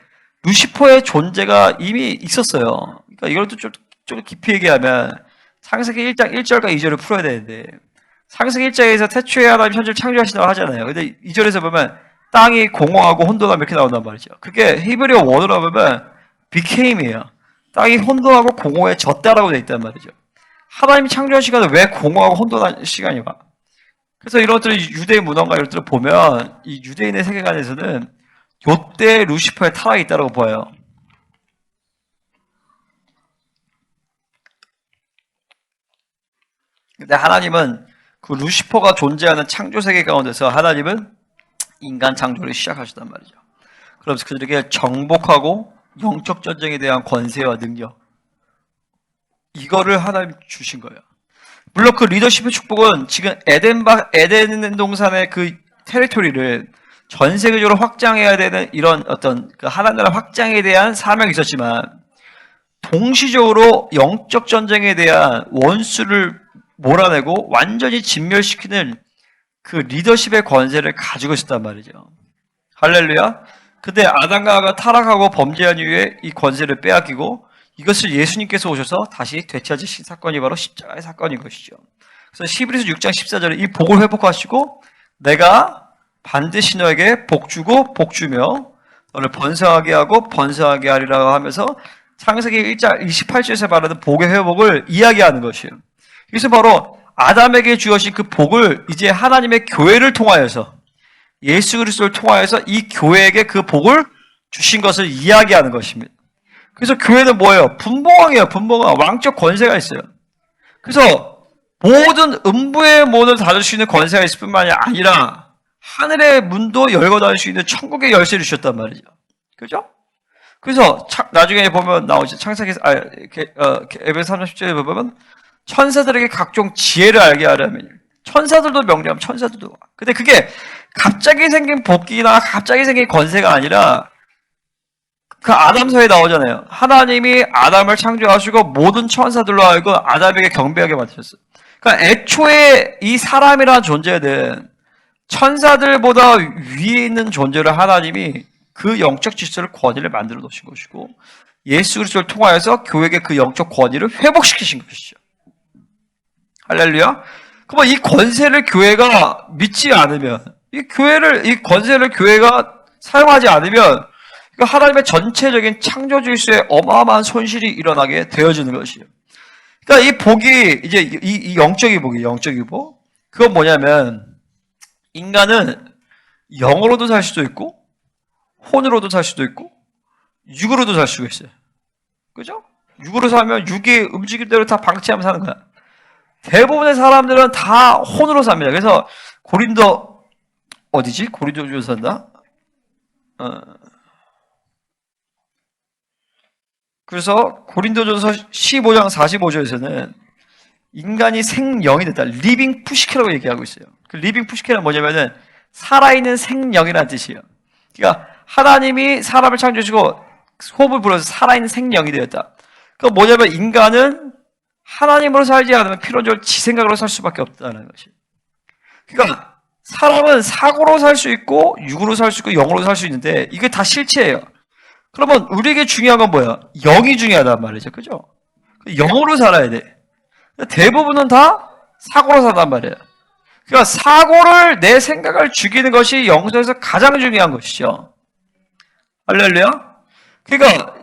[SPEAKER 2] 루시퍼의 존재가 이미 있었어요. 그러니까 이걸 또 좀 깊이 얘기하면 창세기 1장 1절과 2절을 풀어야 되는데 창세기 1장에서 태초에 하나님 천지를 창조하신다고 하잖아요. 근데 2절에서 보면 땅이 공허하고 혼돈하고 이렇게 나온단 말이죠. 그게 히브리어 원어로 보면 became이에요. 땅이 혼돈하고 공허해졌다라고 돼 있단 말이죠. 하나님이 창조한 시간은 왜 공허하고 혼돈한 시간이 와? 그래서 이런 것들을 유대의 문화가 이런 것들을 보면 이 유대인의 세계관에서는 요때 루시퍼의 타락이 있다고 보여요. 근데 하나님은 그 루시퍼가 존재하는 창조 세계 가운데서 하나님은 인간 창조를 시작하셨단 말이죠. 그러면서 그들에게 정복하고 영적 전쟁에 대한 권세와 능력 이거를 하나님 주신 거예요. 물론 그 리더십의 축복은 지금 에덴 동산의 그 테리토리를 전 세계적으로 확장해야 되는 이런 어떤 그 하나님 나라 확장에 대한 사명이 있었지만 동시적으로 영적 전쟁에 대한 원수를 몰아내고 완전히 진멸시키는 그 리더십의 권세를 가지고 있었단 말이죠. 할렐루야. 근데 아담과 하와가 타락하고 범죄한 이후에 이 권세를 빼앗기고 이것을 예수님께서 오셔서 다시 되찾으신 사건이 바로 십자가의 사건인 것이죠. 그래서 히브리서 6장 14절에 이 복을 회복하시고 내가 반드시 너에게 복 주고 복 주며 너를 번성하게 하고 번성하게 하리라고 하면서 창세기 1장 28절에서 말하는 복의 회복을 이야기하는 것이에요. 그래서 바로 아담에게 주어진 그 복을 이제 하나님의 교회를 통하여서 예수 그리스도를 통하여서 이 교회에게 그 복을 주신 것을 이야기하는 것입니다. 그래서 교회는 뭐예요? 분봉왕이에요. 분봉왕. 왕적 권세가 있어요. 그래서 모든 음부의 문을 닫을 수 있는 권세가 있을 뿐만이 아니라 하늘의 문도 열고 닫을 수 있는 천국의 열쇠를 주셨단 말이죠. 그죠? 그래서 나중에 보면 나오죠. 창세기 에베소 30절에 보면 천사들에게 각종 지혜를 알게 하려면 천사들도 명령하면 천사들도. 근데 그게 갑자기 생긴 복이나 갑자기 생긴 권세가 아니라 그 아담서에 나오잖아요. 하나님이 아담을 창조하시고 모든 천사들로 하여금 아담에게 경배하게 만드셨어요. 그러니까 애초에 이 사람이라는 존재는 천사들보다 위에 있는 존재를 하나님이 그 영적 질서를 권위를 만들어 놓으신 것이고 예수 그리스도를 통하여서 교회에게 그 영적 권위를 회복시키신 것이죠. 할렐루야. 그럼 이 권세를 교회가 믿지 않으면 이 권세를 교회가 사용하지 않으면 하나님의 전체적인 창조 질서에 어마어마한 손실이 일어나게 되어지는 것이에요. 그러니까 이 복이 이제 이 영적인 복이 영적인 복. 그건 뭐냐면 인간은 영으로도 살 수도 있고 혼으로도 살 수도 있고 육으로도 살 수가 있어요. 그죠? 육으로 살면 육이 움직일 대로 다 방치하면 사는 거야. 대부분의 사람들은 다 혼으로 삽니다. 그래서 고린도 어디지? 고린도전서 산다. 그래서 고린도전서 15장 45절에서는 인간이 생령이 됐다. 리빙 푸시케라고 얘기하고 있어요. 그 리빙 푸시케는 뭐냐면은 살아있는 생령이라는 뜻이에요. 그러니까 하나님이 사람을 창조하시고 호흡을 불어서 살아있는 생령이 되었다. 그러니까 뭐냐면 인간은 하나님으로 살지 않으면 필연적으로 지 생각으로 살 수밖에 없다는 것이에요. 그러니까 사람은 사고로 살 수 있고 육으로 살 수 있고 영으로 살 수 있는데 이게 다 실체예요. 그러면 우리에게 중요한 건 뭐야? 영이 중요하단 말이죠. 그죠? 영으로 살아야 돼. 대부분은 다 사고로 산단 말이에요. 그러니까 사고를 내 생각을 죽이는 것이 영성에서 가장 중요한 것이죠. 할렐루야? 그러니까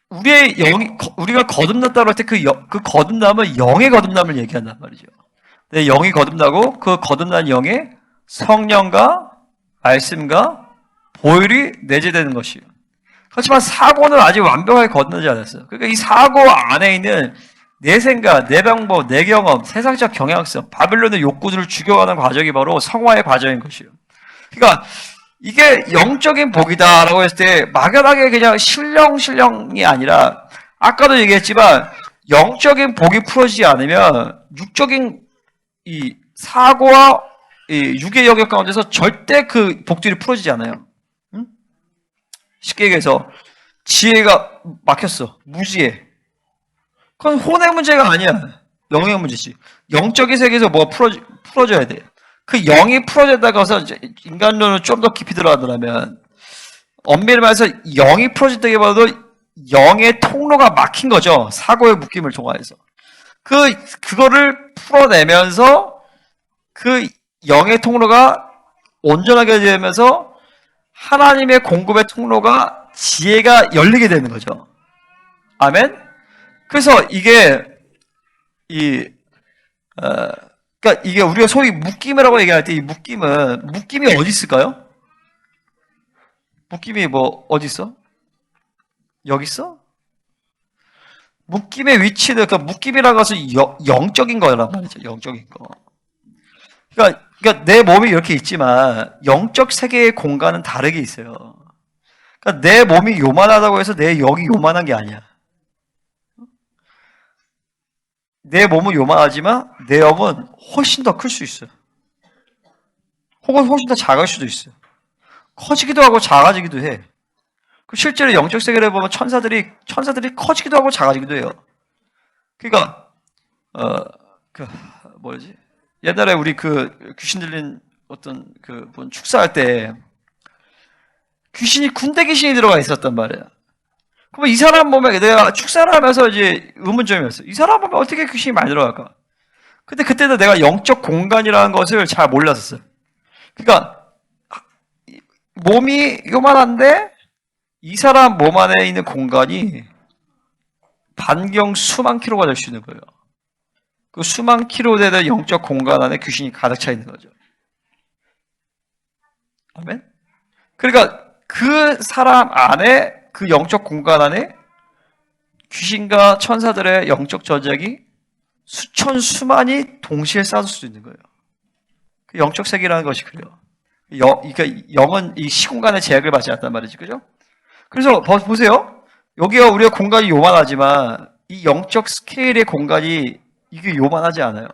[SPEAKER 2] 우리가 거듭났다고 할 때 그 거듭남은 영의 거듭남을 얘기한단 말이죠. 내 영이 거듭나고 그 거듭난 영에 성령과 말씀과 보혈이 내재되는 것이에요. 그렇지만 사고는 아직 완벽하게 거듭나지 않았어요. 그러니까 이 사고 안에 있는 내 생각, 내 방법, 내 경험, 세상적 경향성, 바빌론의 욕구들을 죽여가는 과정이 바로 성화의 과정인 것이에요. 그러니까 이게 영적인 복이다라고 했을 때 막연하게 그냥 신령이 아니라 아까도 얘기했지만 영적인 복이 풀어지지 않으면 육적인 이 사고와 이 육의 영역 가운데서 절대 그 복들이 풀어지지 않아요. 응? 쉽게 얘기해서 지혜가 막혔어. 무지해. 그건 혼의 문제가 아니야. 영의 문제지. 영적인 세계에서 뭐가 풀어져야 돼. 그 영이 풀어졌다고 해서 인간론을 좀 더 깊이 들어가더라면 엄밀히 말해서 영이 풀어졌다기보다도 영의 통로가 막힌 거죠. 사고의 묶임을 통하여서. 그거를 풀어내면서 그 영의 통로가 온전하게 되면서 하나님의 공급의 통로가 지혜가 열리게 되는 거죠. 아멘? 그래서 이게 그러니까 이게 우리가 소위 묶임이라고 얘기할 때 이 묶임이 어디 있을까요? 묶임이 뭐 어디 있어? 여기 있어? 묶임의 위치는 그러니까 묶임이라는 것은 영적인 거란 말이죠. 영적인 거. 그러니까 내 몸이 이렇게 있지만 영적 세계의 공간은 다르게 있어요. 그러니까 내 몸이 요만하다고 해서 내 영이 요만한 게 아니야. 내 몸은 요만하지만 내 영은 훨씬 더 클 수 있어요. 혹은 훨씬 더 작을 수도 있어요. 커지기도 하고 작아지기도 해. 실제로 영적 세계를 보면 천사들이 커지기도 하고 작아지기도 해요. 그러니까 뭐지? 옛날에 우리 귀신 들린 어떤 분 축사할 때 군대 귀신이 들어가 있었단 말이야. 그러면 이 사람 보면 내가 축사를 하면서 이제 의문점이었어. 이 사람 보면 어떻게 귀신이 많이 들어갈까? 근데 그때도 내가 영적 공간이라는 것을 잘 몰랐었어요. 그러니까 몸이 요만한데 이 사람 몸 안에 있는 공간이 반경 수만 킬로가 될 수 있는 거예요. 그 수만 킬로 되는 영적 공간 안에 귀신이 가득 차 있는 거죠. 아멘? 그러니까 그 사람 안에, 그 영적 공간 안에 귀신과 천사들의 영적 전쟁이 수천 수만이 동시에 싸울 수 있는 거예요. 그 영적 세계라는 것이 그래요. 그러니까 영은 이 시공간의 제약을 받지 않단 말이지, 그죠? 그래서 보세요. 여기가 우리가 공간이 요만하지만 이 영적 스케일의 공간이 이게 요만하지 않아요.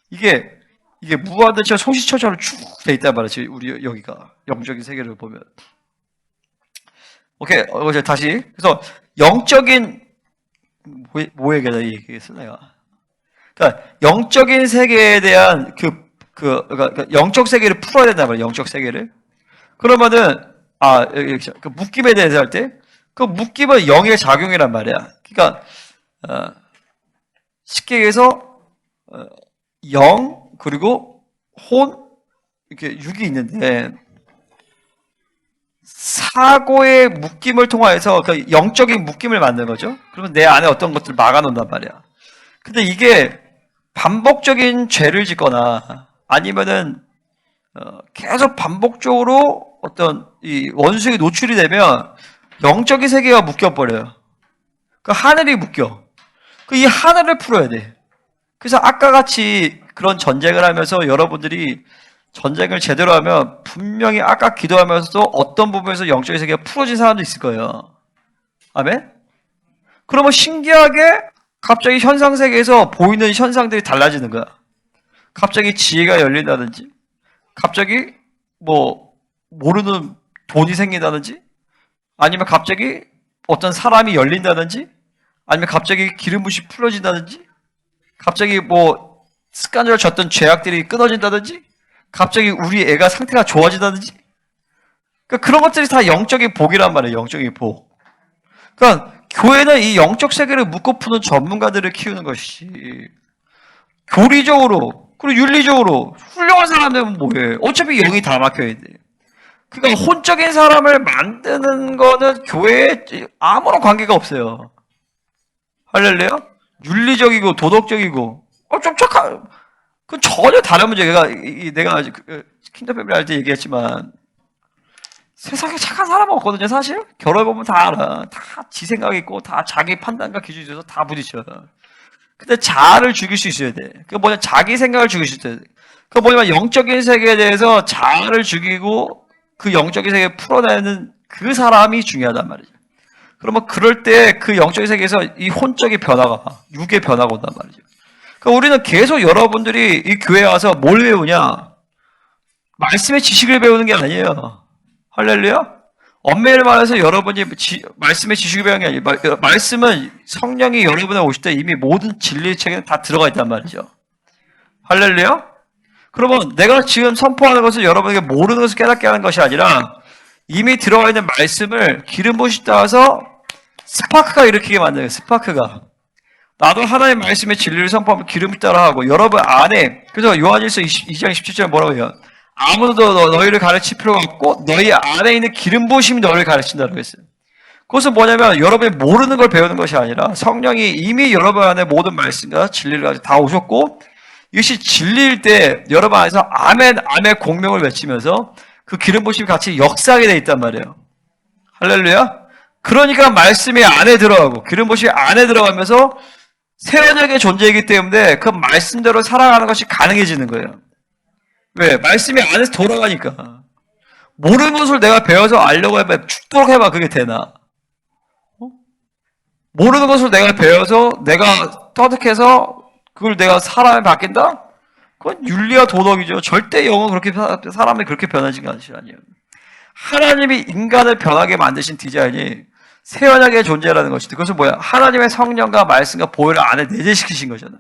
[SPEAKER 2] 이게 무한대처럼 소시처처럼 쭉 돼 있단 말이지. 우리 여기가 영적인 세계를 보면. 오케이, 다시. 그래서 영적인 뭐 얘기했어 내가? 그러니까 영적인 세계에 대한 그러니까 영적 세계를 풀어야 된단 말이에요. 영적 세계를. 그러면은 그 묶임에 대해서 할 때 그 묶임은 영의 작용이란 말이야. 그러니까 쉽게 얘기해서 영 그리고 혼 이렇게 육이 있는데 사고의 묶임을 통해서 그 영적인 묶임을 만드는 거죠. 그러면 내 안에 어떤 것들을 막아놓는단 말이야. 근데 이게 반복적인 죄를 짓거나 아니면은 계속 반복적으로 어떤 이 원수에게 노출이 되면 영적인 세계가 묶여버려요. 그 하늘이 묶여. 이 하늘을 풀어야 돼. 그래서 아까 같이 그런 전쟁을 하면서 여러분들이 전쟁을 제대로 하면 분명히 아까 기도하면서도 어떤 부분에서 영적인 세계가 풀어진 사람도 있을 거예요. 아멘? 그러면 신기하게 갑자기 현상 세계에서 보이는 현상들이 달라지는 거야. 갑자기 지혜가 열린다든지, 갑자기 모르는 돈이 생긴다든지, 아니면 갑자기 어떤 사람이 열린다든지, 아니면 갑자기 기름 붓이 풀어진다든지, 갑자기 습관적으로 졌던 죄악들이 끊어진다든지, 갑자기 우리 애가 상태가 좋아진다든지, 그러니까 그런 것들이 다 영적인 복이란 말이에요. 영적인 복. 그러니까 교회는 이 영적 세계를 묶고 푸는 전문가들을 키우는 것이 교리적으로 그리고 윤리적으로 훌륭한 사람들은 뭐해? 어차피 영이 다 막혀야 돼. 그러니까 혼적인 사람을 만드는 거는 교회에 아무런 관계가 없어요. 할렐루야? 윤리적이고 도덕적이고 좀 착한 그 전혀 다른 문제가 내가 킹덤 패밀리 할 때 얘기했지만 세상에 착한 사람은 없거든요. 사실 결혼해보면 다 알아. 다 지 생각 있고 다 자기 판단과 기준이 있어서 다 부딪혀. 근데 자아를 죽일 수 있어야 돼. 그 뭐냐 자기 생각을 죽일 수 있어야 돼. 그 뭐냐면 영적인 세계에 대해서 자아를 죽이고 그 영적인 세계를 풀어내는 그 사람이 중요하단 말이죠. 그러면 그럴 때 그 영적인 세계에서 이 혼적인 변화가 육의 변화가 온단 말이죠. 그러니까 우리는 계속 여러분들이 이 교회에 와서 뭘 배우냐? 말씀의 지식을 배우는 게 아니에요. 할렐루야? 엄밀히 말해서 여러분이 말씀의 지식을 배우는 게 아니에요. 말씀은 성령이 여러분에 오실 때 이미 모든 진리의 책에는 다 들어가 있단 말이죠. 할렐루야? 그러면 내가 지금 선포하는 것은 여러분에게 모르는 것을 깨닫게 하는 것이 아니라 이미 들어가 있는 말씀을 기름 부으시 따라서 스파크가 일으키게 만드는 거예요. 스파크가. 나도 하나님의 말씀의 진리를 선포하면 기름 따라하고 여러분 안에 그래서 요한일서 2장 17절에 뭐라고 해요? 아무도 너희를 가르칠 필요가 없고 너희 안에 있는 기름 부으심이 너희를 가르친다고 했어요. 그것은 뭐냐면 여러분이 모르는 걸 배우는 것이 아니라 성령이 이미 여러분 안에 모든 말씀과 진리를 가지고 다 오셨고 이것이 진리일 때 여러분 안에서 아멘 아멘 공명을 외치면서 그 기름 부으심이 같이 역사하게 돼 있단 말이에요. 할렐루야. 그러니까 말씀이 안에 들어가고 기름 부으심이 안에 들어가면서 새 언약의 존재이기 때문에 그 말씀대로 살아가는 것이 가능해지는 거예요. 왜? 말씀이 안에서 돌아가니까. 모르는 것을 내가 배워서 알려고 해봐. 죽도록 해봐. 그게 되나? 모르는 것을 내가 배워서 내가 터득해서 그걸 내가 사람이 바뀐다? 그건 윤리와 도덕이죠. 절대 영은 그렇게 사람이 그렇게 변하지가 않지 아니에요. 하나님이 인간을 변하게 만드신 디자인이 새 언약의 존재라는 것인데, 그것은 뭐야? 하나님의 성령과 말씀과 보혈을 안에 내재시키신 거잖아요.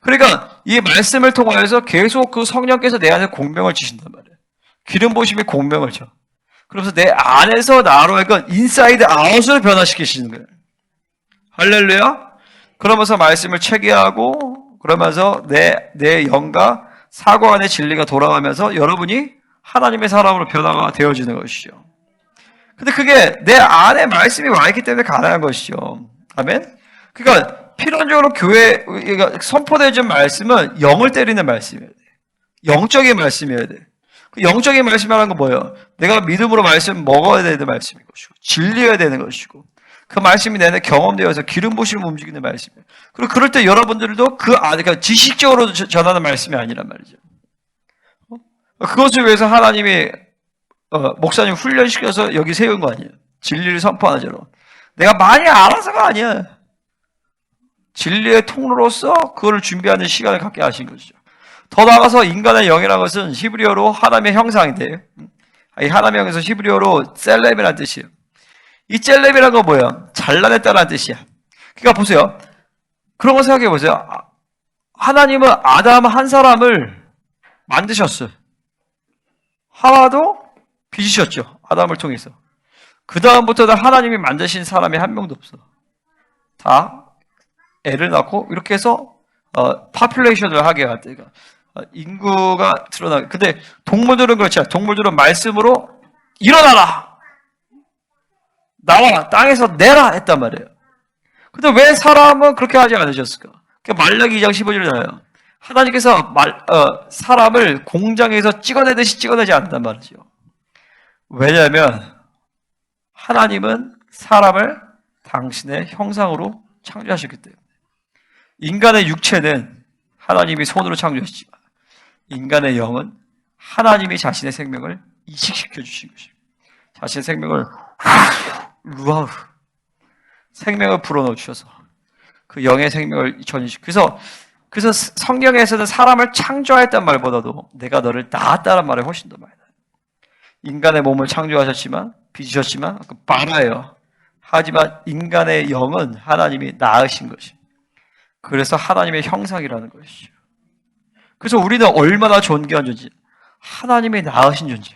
[SPEAKER 2] 그러니까 이 말씀을 통하여서 계속 그 성령께서 내 안에 공명을 치신단 말이에요. 기름 부으심이 공명을 쳐. 그래서 내 안에서 나로 하여금 인사이드 아웃으로 변화시키시는 거예요. 할렐루야. 그러면서 말씀을 체계하고, 그러면서 내 영과 사고 안의 진리가 돌아가면서 여러분이 하나님의 사람으로 변화가 되어지는 것이죠. 근데 그게 내 안에 말씀이 와 있기 때문에 가능한 것이죠. 아멘? 그러니까 필연적으로 교회 선포되어진 말씀은 영을 때리는 말씀이어야 돼. 영적인 말씀이어야 돼. 그 영적인 말씀이라는 건 뭐예요? 내가 믿음으로 말씀 먹어야 되는 말씀인 것이고, 진리여야 되는 것이고, 그 말씀이 내 안에 경험되어서 기름 부심을 움직이는 말씀이에요. 그리고 그럴 때 여러분들도 그러니까 지식적으로 전하는 말씀이 아니란 말이죠. 그것을 위해서 하나님이 목사님 훈련시켜서 여기 세운 거 아니에요. 진리를 선포하는 자로. 내가 많이 알아서가 아니야. 진리의 통로로서 그걸 준비하는 시간을 갖게 하신 것이죠. 더 나아가서 인간의 영이라는 것은 히브리어로 하나님의 형상인데요. 이 하나님의 형에서 히브리어로 셀렙이라는 뜻이에요. 이 셀렙이라는 건 뭐예요? 잘라냈다는 뜻이야. 그러니까 보세요. 그런 거 생각해 보세요. 하나님은 아담 한 사람을 만드셨어요. 하와도 빚으셨죠. 아담을 통해서. 그 다음부터는 하나님이 만드신 사람이 한 명도 없어. 다 애를 낳고 이렇게 해서 파퓰레이션을 하게 하대. 인구가 드러나게. 근데 동물들은 그렇지 않아. 동물들은 말씀으로 일어나라! 나와! 땅에서 내라! 했단 말이에요. 근데 왜 사람은 그렇게 하지 않으셨을까? 말라기 2장 15절에 나와요. 하나님께서 사람을 공장에서 찍어내듯이 찍어내지 않는단 말이죠. 왜냐하면 하나님은 사람을 당신의 형상으로 창조하셨기 때문에. 인간의 육체는 하나님이 손으로 창조하셨지만 인간의 영은 하나님이 자신의 생명을 이식시켜 주신 것입니다. 자신의 생명을 루아흐 생명을 불어넣어 주셔서 그 영의 생명을 전이시켜. 그래서 성경에서는 사람을 창조하였단 말보다도 내가 너를 낳았다는 말이 훨씬 더 많이 나요. 인간의 몸을 창조하셨지만 빚으셨지만 바라예요. 하지만 인간의 영은 하나님이 낳으신 것입니다. 그래서 하나님의 형상이라는 것이죠. 그래서 우리는 얼마나 존귀한 존재, 하나님이 낳으신 존재.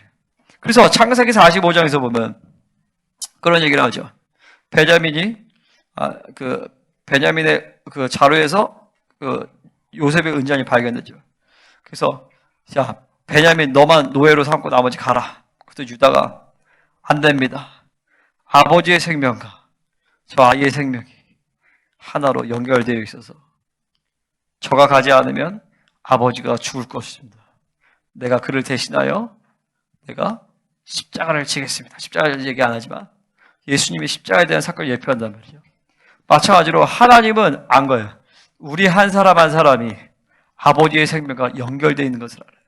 [SPEAKER 2] 그래서 창세기 45장에서 보면 그런 얘기를 하죠. 베냐민의 그 자루에서 요셉의 은장이 발견되죠. 그래서 자, 베냐민 너만 노예로 삼고 나머지 가라. 그래서 유다가 안 됩니다. 아버지의 생명과 저 아이의 생명이 하나로 연결되어 있어서 저가 가지 않으면 아버지가 죽을 것입니다. 내가 그를 대신하여 내가 십자가를 지겠습니다. 십자가를 얘기 안 하지만 예수님이 십자가에 대한 사건을 예표한단 말이죠. 마찬가지로 하나님은 안 거예요. 우리 한 사람 한 사람이 아버지의 생명과 연결되어 있는 것을 알아요.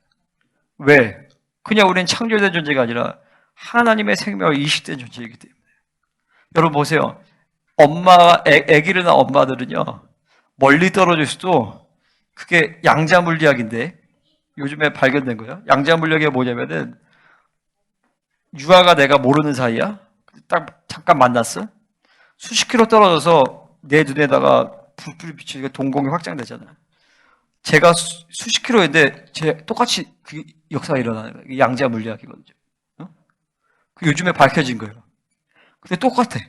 [SPEAKER 2] 왜? 그냥 우리는 창조된 존재가 아니라 하나님의 생명을 이식된 존재이기 때문에. 여러분 보세요. 아기를 낳은 엄마들은요, 멀리 떨어질 수도 그게 양자 물리학인데 요즘에 발견된 거예요. 양자 물리학이 뭐냐면은 유아가 내가 모르는 사이야. 딱 잠깐 만났어. 수십 킬로 떨어져서 내 눈에다가 불이 비치니까 동공이 확장되잖아요. 제가 수십 킬로인데 똑같이 그 역사가 일어나는 거예요. 양자 물리학이거든요. 그 요즘에 밝혀진 거예요. 근데 똑같아.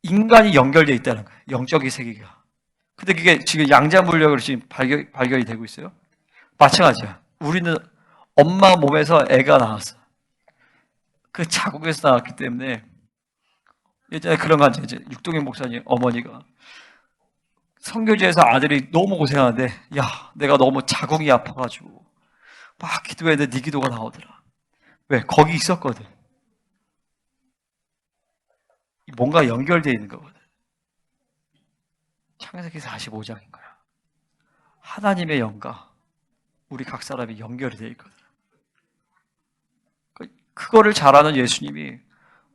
[SPEAKER 2] 인간이 연결되어 있다는 거예요. 영적인 세계가. 근데 그게 지금 양자 물리학으로 지금 발견이 되고 있어요. 마찬가지야. 우리는 엄마 몸에서 애가 나왔어. 그 자궁에서 나왔기 때문에 예전에 그런 거 이제 육동현 목사님 어머니가 선교지에서 아들이 너무 고생하는데 야 내가 너무 자궁이 아파가지고 막 기도했는데 네 기도가 나오더라. 왜? 거기 있었거든. 뭔가 연결되어 있는 거거든. 창세기 45장인 거야. 하나님의 영과 우리 각 사람이 연결이 되어 있거든. 그거를 잘 아는 예수님이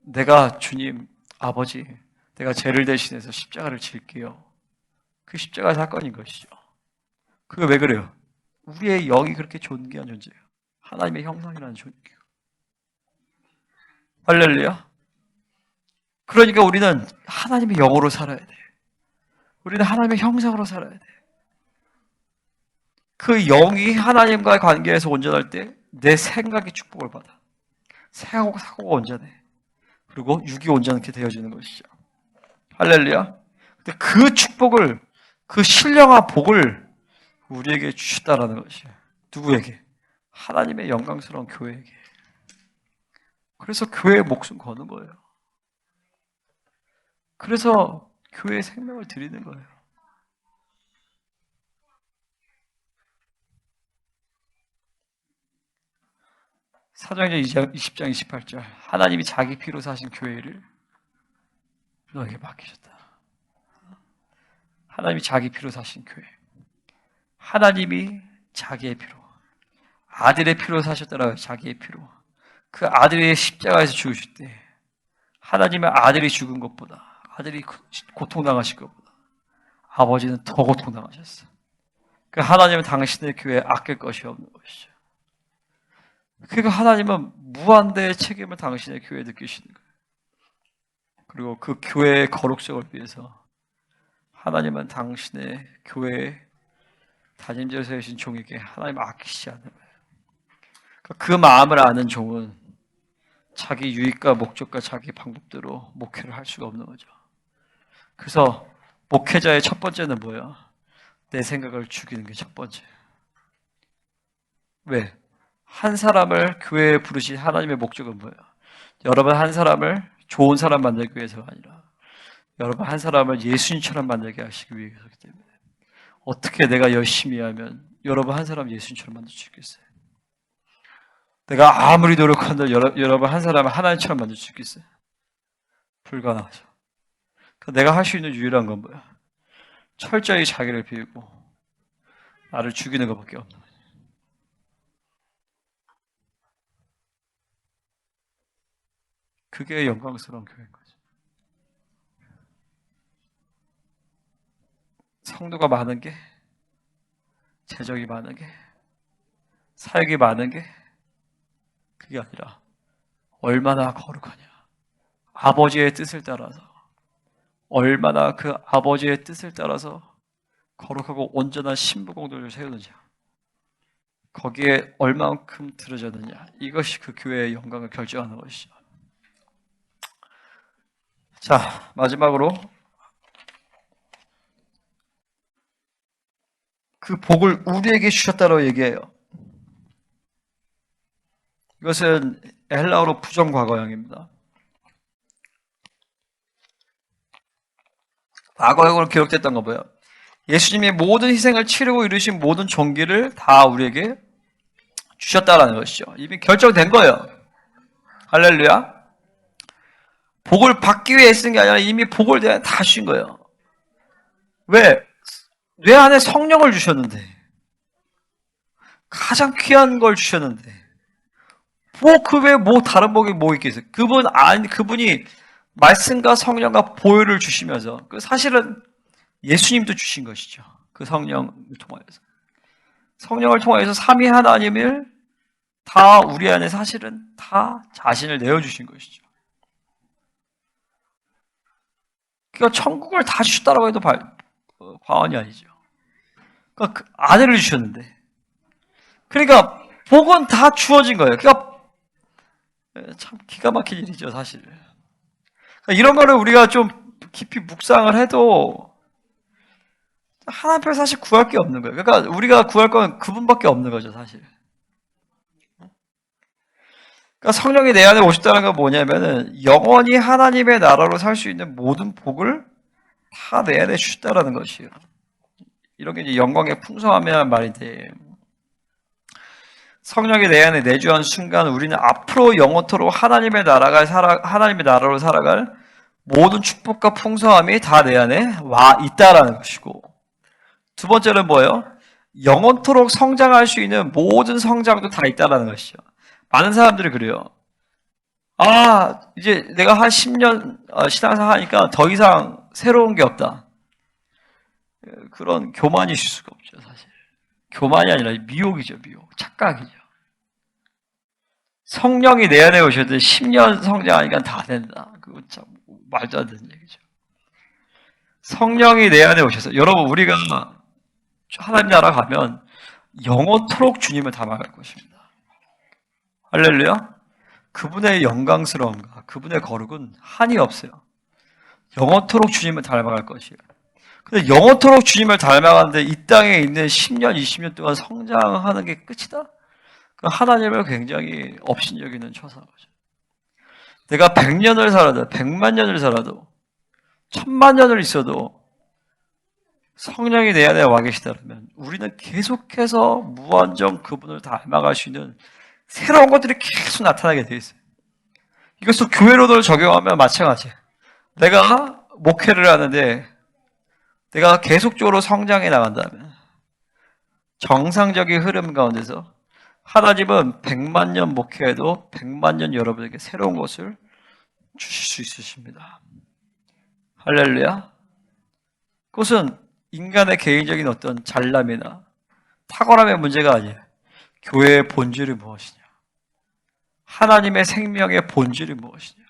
[SPEAKER 2] 내가 주님 아버지 내가 죄를 대신해서 십자가를 질게요. 그 십자가 사건인 것이죠. 그게 왜 그래요? 우리의 영이 그렇게 존귀한 존재예요. 하나님의 형상이라는 존귀가. 할렐루야. 그러니까 우리는 하나님의 영으로 살아야 돼. 우리는 하나님의 형상으로 살아야 돼. 그 영이 하나님과의 관계에서 온전할 때 내 생각이 축복을 받아. 생각하고 사고가 온전해. 그리고 육이 온전하게 되어지는 것이죠. 할렐루야. 근데 그 축복을, 그 신령한 복을 우리에게 주셨다라는 것이에요. 누구에게? 하나님의 영광스러운 교회에게. 그래서 교회에 목숨 거는 거예요. 그래서 교회에 생명을 드리는 거예요. 사도행전 20장 28절 하나님이 자기 피로 사신 교회를 너에게 맡기셨다. 하나님이 자기 피로 사신 교회. 하나님이 자기의 피로, 아들의 피로 사셨더라. 자기의 피로. 그 아들의 십자가에서 죽으실 때 하나님의 아들이 죽은 것보다, 아들이 고통당하실 것보다 아버지는 더 고통당하셨어. 그 하나님은 당신의 교회에 아낄 것이 없는 것이죠. 그러니까 하나님은 무한대의 책임을 당신의 교회에 느끼시는 거예요. 그리고 그 교회의 거룩성을 위해서 하나님은 당신의 교회에 다짐지어 세우신 종에게 하나님 아끼시지 않는 거예요. 그 마음을 아는 종은 자기 유익과 목적과 자기 방법대로 목회를 할 수가 없는 거죠. 그래서 목회자의 첫 번째는 뭐예요? 내 생각을 죽이는 게 첫 번째. 왜? 한 사람을 교회에 부르신 하나님의 목적은 뭐예요? 여러분 한 사람을 좋은 사람 만들기 위해서가 아니라 여러분 한 사람을 예수님처럼 만들게 하시기 위해서기 때문에 어떻게 내가 열심히 하면 여러분 한 사람 예수님처럼 만들 수 있겠어요? 내가 아무리 노력한들 여러분 한 사람을 하나님처럼 만들 수 있겠어요? 불가능하죠. 그러니까 내가 할 수 있는 유일한 건 뭐야? 철저히 자기를 비우고 나를 죽이는 것밖에 없는 거예요. 그게 영광스러운 교회인 거죠. 성도가 많은 게, 재정이 많은 게, 사역이 많은 게 그게 아니라 얼마나 거룩하냐. 아버지의 뜻을 따라서 얼마나 그 아버지의 뜻을 따라서 거룩하고 온전한 신부공동을 세우느냐. 거기에 얼마만큼 들어졌느냐. 이것이 그 교회의 영광을 결정하는 것이죠. 자, 마지막으로 그 복을 우리에게 주셨다고 얘기해요. 이것은 헬라어로 부정과거형입니다. 과거형으로 기록됐던 거 뭐예요? 예수님이 모든 희생을 치르고 이루신 모든 종기를 다 우리에게 주셨다라는 것이죠. 이미 결정된 거예요. 할렐루야. 복을 받기 위해 쓰는 게 아니라 이미 복을 다 주신 거예요. 왜? 뇌 안에 성령을 주셨는데, 가장 귀한 걸 주셨는데, 그 외에 다른 복이 있겠어요? 그분이 말씀과 성령과 보혈을 주시면서, 사실은 예수님도 주신 것이죠. 그 성령을 통하여서. 성령을 통하여서 삼위 하나님을 다 우리 안에 사실은 다 자신을 내어주신 것이죠. 그러니까 천국을 다 주셨다라고 해도 과언이 아니죠. 그러니까 그 아들을 주셨는데, 그러니까 복은 다 주어진 거예요. 그러니까 참 기가 막힌 일이죠, 사실. 그러니까 이런 거를 우리가 좀 깊이 묵상을 해도 하나님 앞에 사실 구할 게 없는 거예요. 그러니까 우리가 구할 건 그분밖에 없는 거죠, 사실. 그러니까 성령이 내 안에 오셨다는 건 뭐냐면은 영원히 하나님의 나라로 살 수 있는 모든 복을 다 내 안에 주셨다라는 것이에요. 이런 게 이제 영광의 풍성함이라는 말인데, 성령이 내 안에 내주한 순간 우리는 앞으로 영원토록 하나님의 나라로 살아갈 모든 축복과 풍성함이 다 내 안에 와 있다라는 것이고, 두 번째는 뭐예요? 영원토록 성장할 수 있는 모든 성장도 다 있다라는 것이죠. 많은 사람들이 그래요. 이제 내가 한 10년 신앙생활 하니까 더 이상 새로운 게 없다. 그런 교만이 있을 수가 없죠, 사실. 교만이 아니라 미혹이죠, 미혹. 착각이죠. 성령이 내 안에 오셔도 10년 성장하니까 다 된다. 그거 참 말도 안 되는 얘기죠. 성령이 내 안에 오셔서, 여러분, 우리가 하나님 나라 가면 영원토록 주님을 닮아갈 것입니다. 할렐루야. 그분의 영광스러움과 그분의 거룩은 한이 없어요. 영원토록 주님을 닮아갈 것이에요. 근데 영원토록 주님을 닮아가는데 이 땅에 있는 10년, 20년 동안 성장하는 게 끝이다? 하나님을 굉장히 업신여기는 처사거죠. 내가 100년을 살아도, 100만 년을 살아도, 1000만 년을 있어도 성령이 내 안에 와 계시다면 우리는 계속해서 무한정 그분을 닮아갈 수 있는 새로운 것들이 계속 나타나게 돼 있어요. 이것도 교회로도 적용하면 마찬가지예요. 내가 목회를 하는데 내가 계속적으로 성장해 나간다면 정상적인 흐름 가운데서 하나님은 100만 년 목회에도 100만 년 여러분에게 새로운 것을 주실 수 있으십니다. 할렐루야. 그것은 인간의 개인적인 어떤 잘남이나 탁월함의 문제가 아니에요. 교회의 본질이 무엇이냐? 하나님의 생명의 본질이 무엇이냐?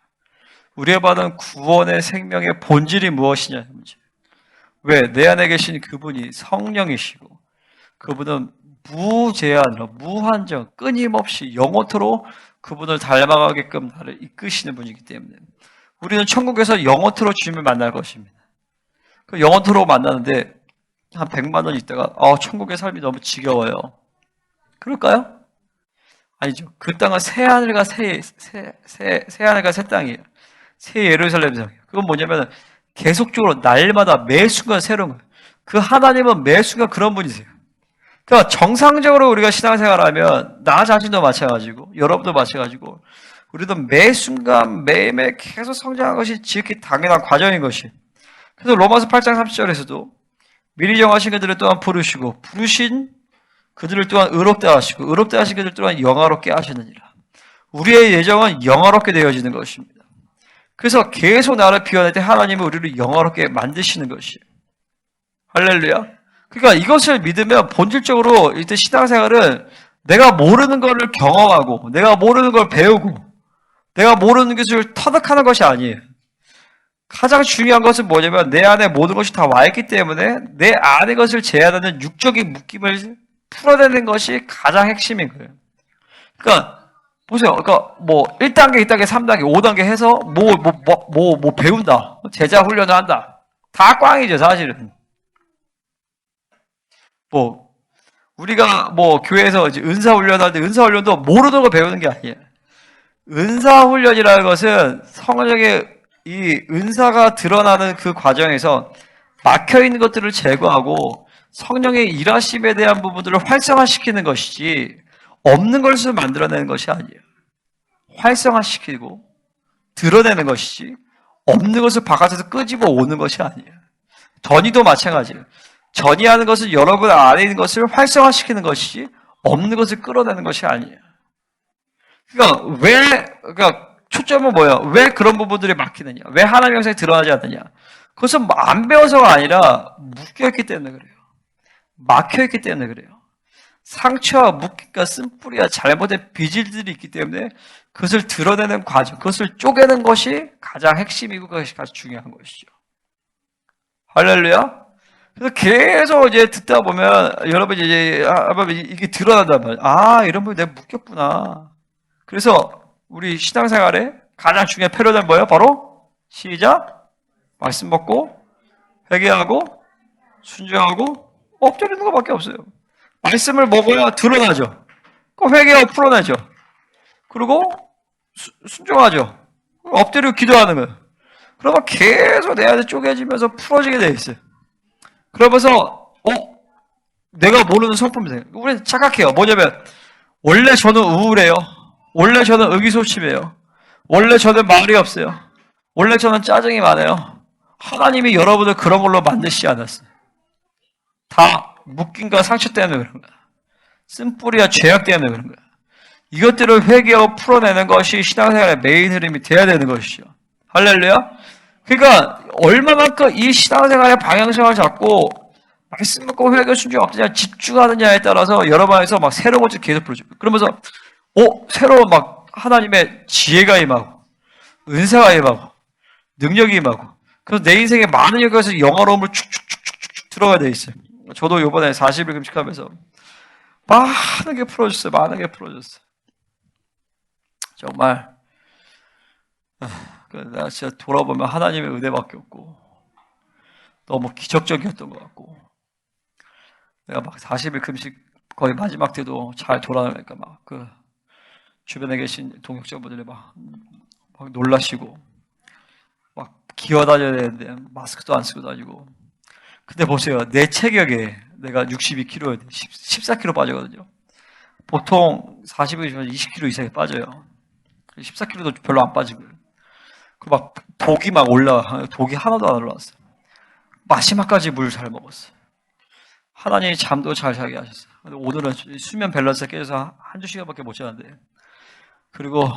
[SPEAKER 2] 우리가 받은 구원의 생명의 본질이 무엇이냐는 문제. 왜? 내 안에 계신 그분이 성령이시고 그분은 무제한으로 무한정 끊임없이 영원토록 그분을 닮아가게끔 나를 이끄시는 분이기 때문에 우리는 천국에서 영원토록 주님을 만날 것입니다. 그 영원토록 만나는데 한 100만 원 있다가 천국의 삶이 너무 지겨워요. 그럴까요? 아니죠. 그 땅은 새 하늘과 새 하늘과 새 땅이에요. 새 예루살렘 땅이에요. 그건 뭐냐면 계속적으로 날마다 매 순간 새로운 거예요. 그 하나님은 매 순간 그런 분이세요. 그러니까 정상적으로 우리가 신앙생활하면 나 자신도 마찬가지고 여러분도 마찬가지고 우리도 매 순간 매일매일 계속 성장하는 것이 지극히 당연한 과정인 것이. 그래서 로마서 8장 30절에서도 미리 정하신 그들을 또한 부르시고 부르신 그들을 또한 의롭다 하시고 의롭다 하신 그들 또한 영화롭게 하시느니라. 우리의 예정은 영화롭게 되어지는 것입니다. 그래서 계속 나를 비워낼 때 하나님은 우리를 영화롭게 만드시는 것이에요. 할렐루야. 그러니까 이것을 믿으면 본질적으로 이때 신앙생활은 내가 모르는 것을 경험하고 내가 모르는 걸 배우고 내가 모르는 것을 터득하는 것이 아니에요. 가장 중요한 것은 뭐냐면 내 안에 모든 것이 다 와 있기 때문에 내 안의 것을 제한하는 육적인 묶임을 풀어내는 것이 가장 핵심인 거예요. 그러니까 보세요. 그러니까 뭐 1단계, 2단계, 3단계, 5단계 해서 뭐 배운다. 제자 훈련을 한다. 다 꽝이죠, 사실은. 뭐 우리가 뭐 교회에서 이제 은사 훈련할 때 은사 훈련도 모르는 거 배우는 게 아니에요. 은사 훈련이라는 것은 성령의 이 은사가 드러나는 그 과정에서 막혀 있는 것들을 제거하고 성령의 일하심에 대한 부분들을 활성화시키는 것이지 없는 것을 만들어내는 것이 아니에요. 활성화시키고 드러내는 것이지 없는 것을 바깥에서 끄집어 오는 것이 아니에요. 전이도 마찬가지예요. 전이하는 것은 여러분 안에 있는 것을 활성화시키는 것이지 없는 것을 끌어내는 것이 아니에요. 그러니까 초점은 뭐예요? 왜 그런 부분들이 막히느냐? 왜 하나님의 영성이 드러나지 않느냐? 그것은 안 배워서가 아니라 묶여있기 때문에 그래요. 막혀있기 때문에 그래요. 상처와 묶임과 쓴뿌리와 잘못된 비질들이 있기 때문에 그것을 드러내는 과정, 그것을 쪼개는 것이 가장 핵심이고 그것이 가장 중요한 것이죠. 할렐루야? 그래서 계속 이제 듣다 보면 여러분이 이제 이게 드러난단 말이에요. 이런 부분이 내가 묶였구나. 그래서 우리 신앙생활에 가장 중요한 패러다임은 뭐예요? 바로 시작! 말씀 먹고 회개하고 순종하고 엎드리는 것밖에 없어요. 말씀을 먹어야 드러나죠. 그 회개하고 풀어내죠. 그리고 순종하죠. 엎드리고 기도하는 거예요. 그러면 계속 내 안에 쪼개지면서 풀어지게 돼 있어요. 그러면서 내가 모르는 성품이 돼요. 우리는 착각해요. 뭐냐면 원래 저는 우울해요. 원래 저는 의기소침해요. 원래 저는 말이 없어요. 원래 저는 짜증이 많아요. 하나님이 여러분을 그런 걸로 만드시지 않았어요. 다 묶임과 상처 때문에 그런 거야. 쓴뿌리와 죄악 때문에 그런 거야. 이것들을 회개하고 풀어내는 것이 신앙생활의 메인 흐름이 돼야 되는 것이죠. 할렐루야. 그러니까 얼마만큼 이 신앙생활의 방향성을 잡고 말씀 먹고 회개 순종 없느냐 집중하느냐에 따라서 여러 방에서 막 새로운 것을 계속 풀어줘요. 그러면서 새로운 막 하나님의 지혜가 임하고 은사가 임하고 능력이 임하고 그래서 내 인생에 많은 여기서 영화로움을 축축축축축 들어가야 돼 있어요. 저도 이번에 40일 금식하면서 많은 게 풀어졌어요. 많은 게 풀어졌어요. 정말 내가 진짜 돌아보면 하나님의 은혜밖에 없고 너무 기적적이었던 것 같고 내가 막 40일 금식 거의 마지막 때도 잘 돌아가니까 막 그 주변에 계신 동역자분들이 막 놀라시고 막 기어다녀야 되는데 마스크도 안 쓰고 다니고 근데 보세요. 내 체격에 내가 62kg에 14kg 빠져거든요. 보통 40일이면 20kg 이상이 빠져요. 14kg도 별로 안 빠지고 그 막 독이 막 올라와. 독이 하나도 안 올라왔어요. 마지막까지 물 잘 먹었어요. 하나님이 잠도 잘 자게 하셨어요. 근데 오늘은 수면 밸런스가 깨져서 한두 시간밖에 못 자는데 그리고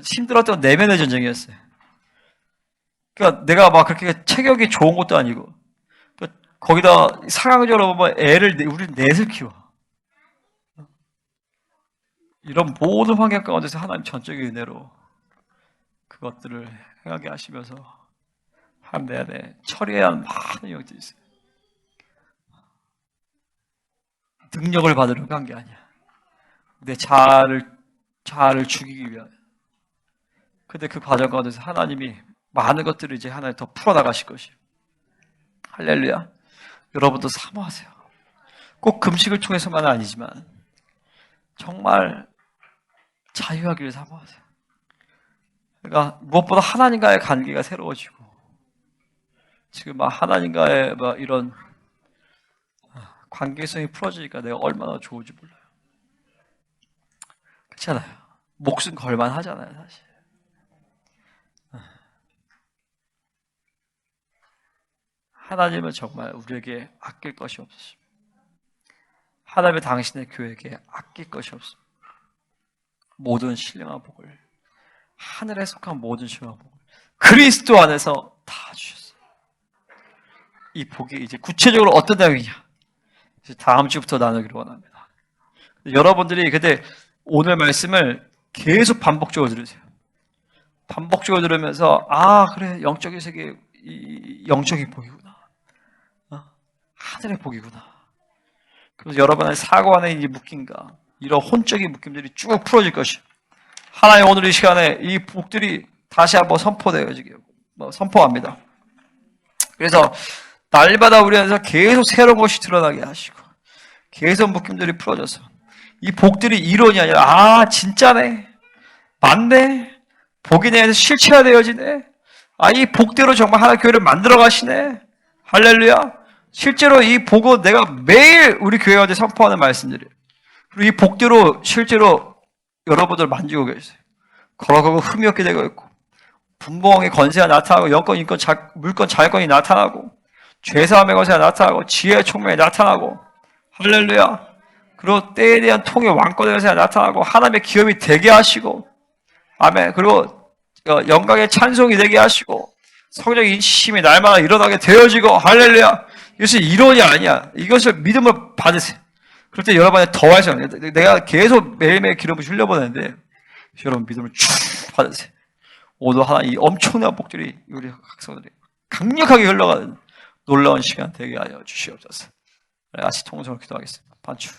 [SPEAKER 2] 힘들었던 내면의 전쟁이었어요. 그러니까 내가 막 그렇게 체격이 좋은 것도 아니고 그러니까 거기다 상황적으로 보면 우리는 넷을 키워. 이런 모든 환경 가운데서 하나님 전적인 은혜로 그것들을 행하게 하시면서 내 안에 처리해야 하는 많은 영역들이 있어요. 능력을 받으려고 한 게 아니야. 내 자아를 죽이기 위한. 근데 그 과정 가운데서 하나님이 많은 것들을 이제 하나님 더 풀어나가실 것이에요. 할렐루야. 여러분도 사모하세요. 꼭 금식을 통해서만은 아니지만 정말 자유하기를 사모하세요. 그러니까 무엇보다 하나님과의 관계가 새로워지고 지금 막 하나님과의 막 이런 관계성이 풀어지니까 내가 얼마나 좋은지 몰라요. 그렇잖아요. 목숨 걸만 하잖아요, 사실. 하나님은 정말 우리에게 아낄 것이 없으십니다. 하나님의 당신의 교회에게 아낄 것이 없습니다. 모든 신령한 복을 하늘에 속한 모든 신령한 복을 그리스도 안에서 다 주셨어요. 이 복이 이제 구체적으로 어떤 내용이냐 다음 주부터 나누기를 원합니다. 여러분들이 근데 오늘 말씀을 계속 반복적으로 들으세요. 반복적으로 들으면서 그래 영적인 세계 영적인 복이구나. 하늘의 복이구나. 그래서 여러분의 사고 안에 이 묶임과 이런 혼적인 묶임들이 쭉 풀어질 것이요. 하나님 오늘 이 시간에 이 복들이 다시 한번 선포되어지게 선포합니다. 그래서 날마다 우리 안에서 계속 새로운 것이 드러나게 하시고 계속 묶임들이 풀어져서 이 복들이 이론이 아니라 진짜네, 맞네, 복이 내 안에서 실체화되어지네. 이 복대로 정말 하나님 교회를 만들어 가시네. 할렐루야. 실제로 이 복은 내가 매일 우리 교회한테 선포하는 말씀들이에요. 그리고 이 복대로 실제로 여러분들 만지고 계세요. 걸어가고 흠이 없게 되고 있고 분봉의 권세가 나타나고 영권, 인권, 물권, 자유권이 나타나고 죄사함의 권세가 나타나고 지혜의 총명이 나타나고 할렐루야. 그리고 때에 대한 통의 왕권의 권세가 나타나고 하나님의 기업이 되게 하시고 아멘. 그리고 영광의 찬송이 되게 하시고 성령의 인치심이 날마다 일어나게 되어지고 할렐루야. 이것은 이론이 아니야. 이것을 믿음으로 받으세요. 그럴 때 여러분이 더하셔. 내가 계속 매일매일 기름을 흘려보내는데 여러분 믿음을 쭉 받으세요. 오늘 하나 이 엄청난 복들이 우리 학생들이 강력하게 흘러가는 놀라운 시간 되게 하여 주시옵소서. 같이 통성을 기도하겠습니다. 반주.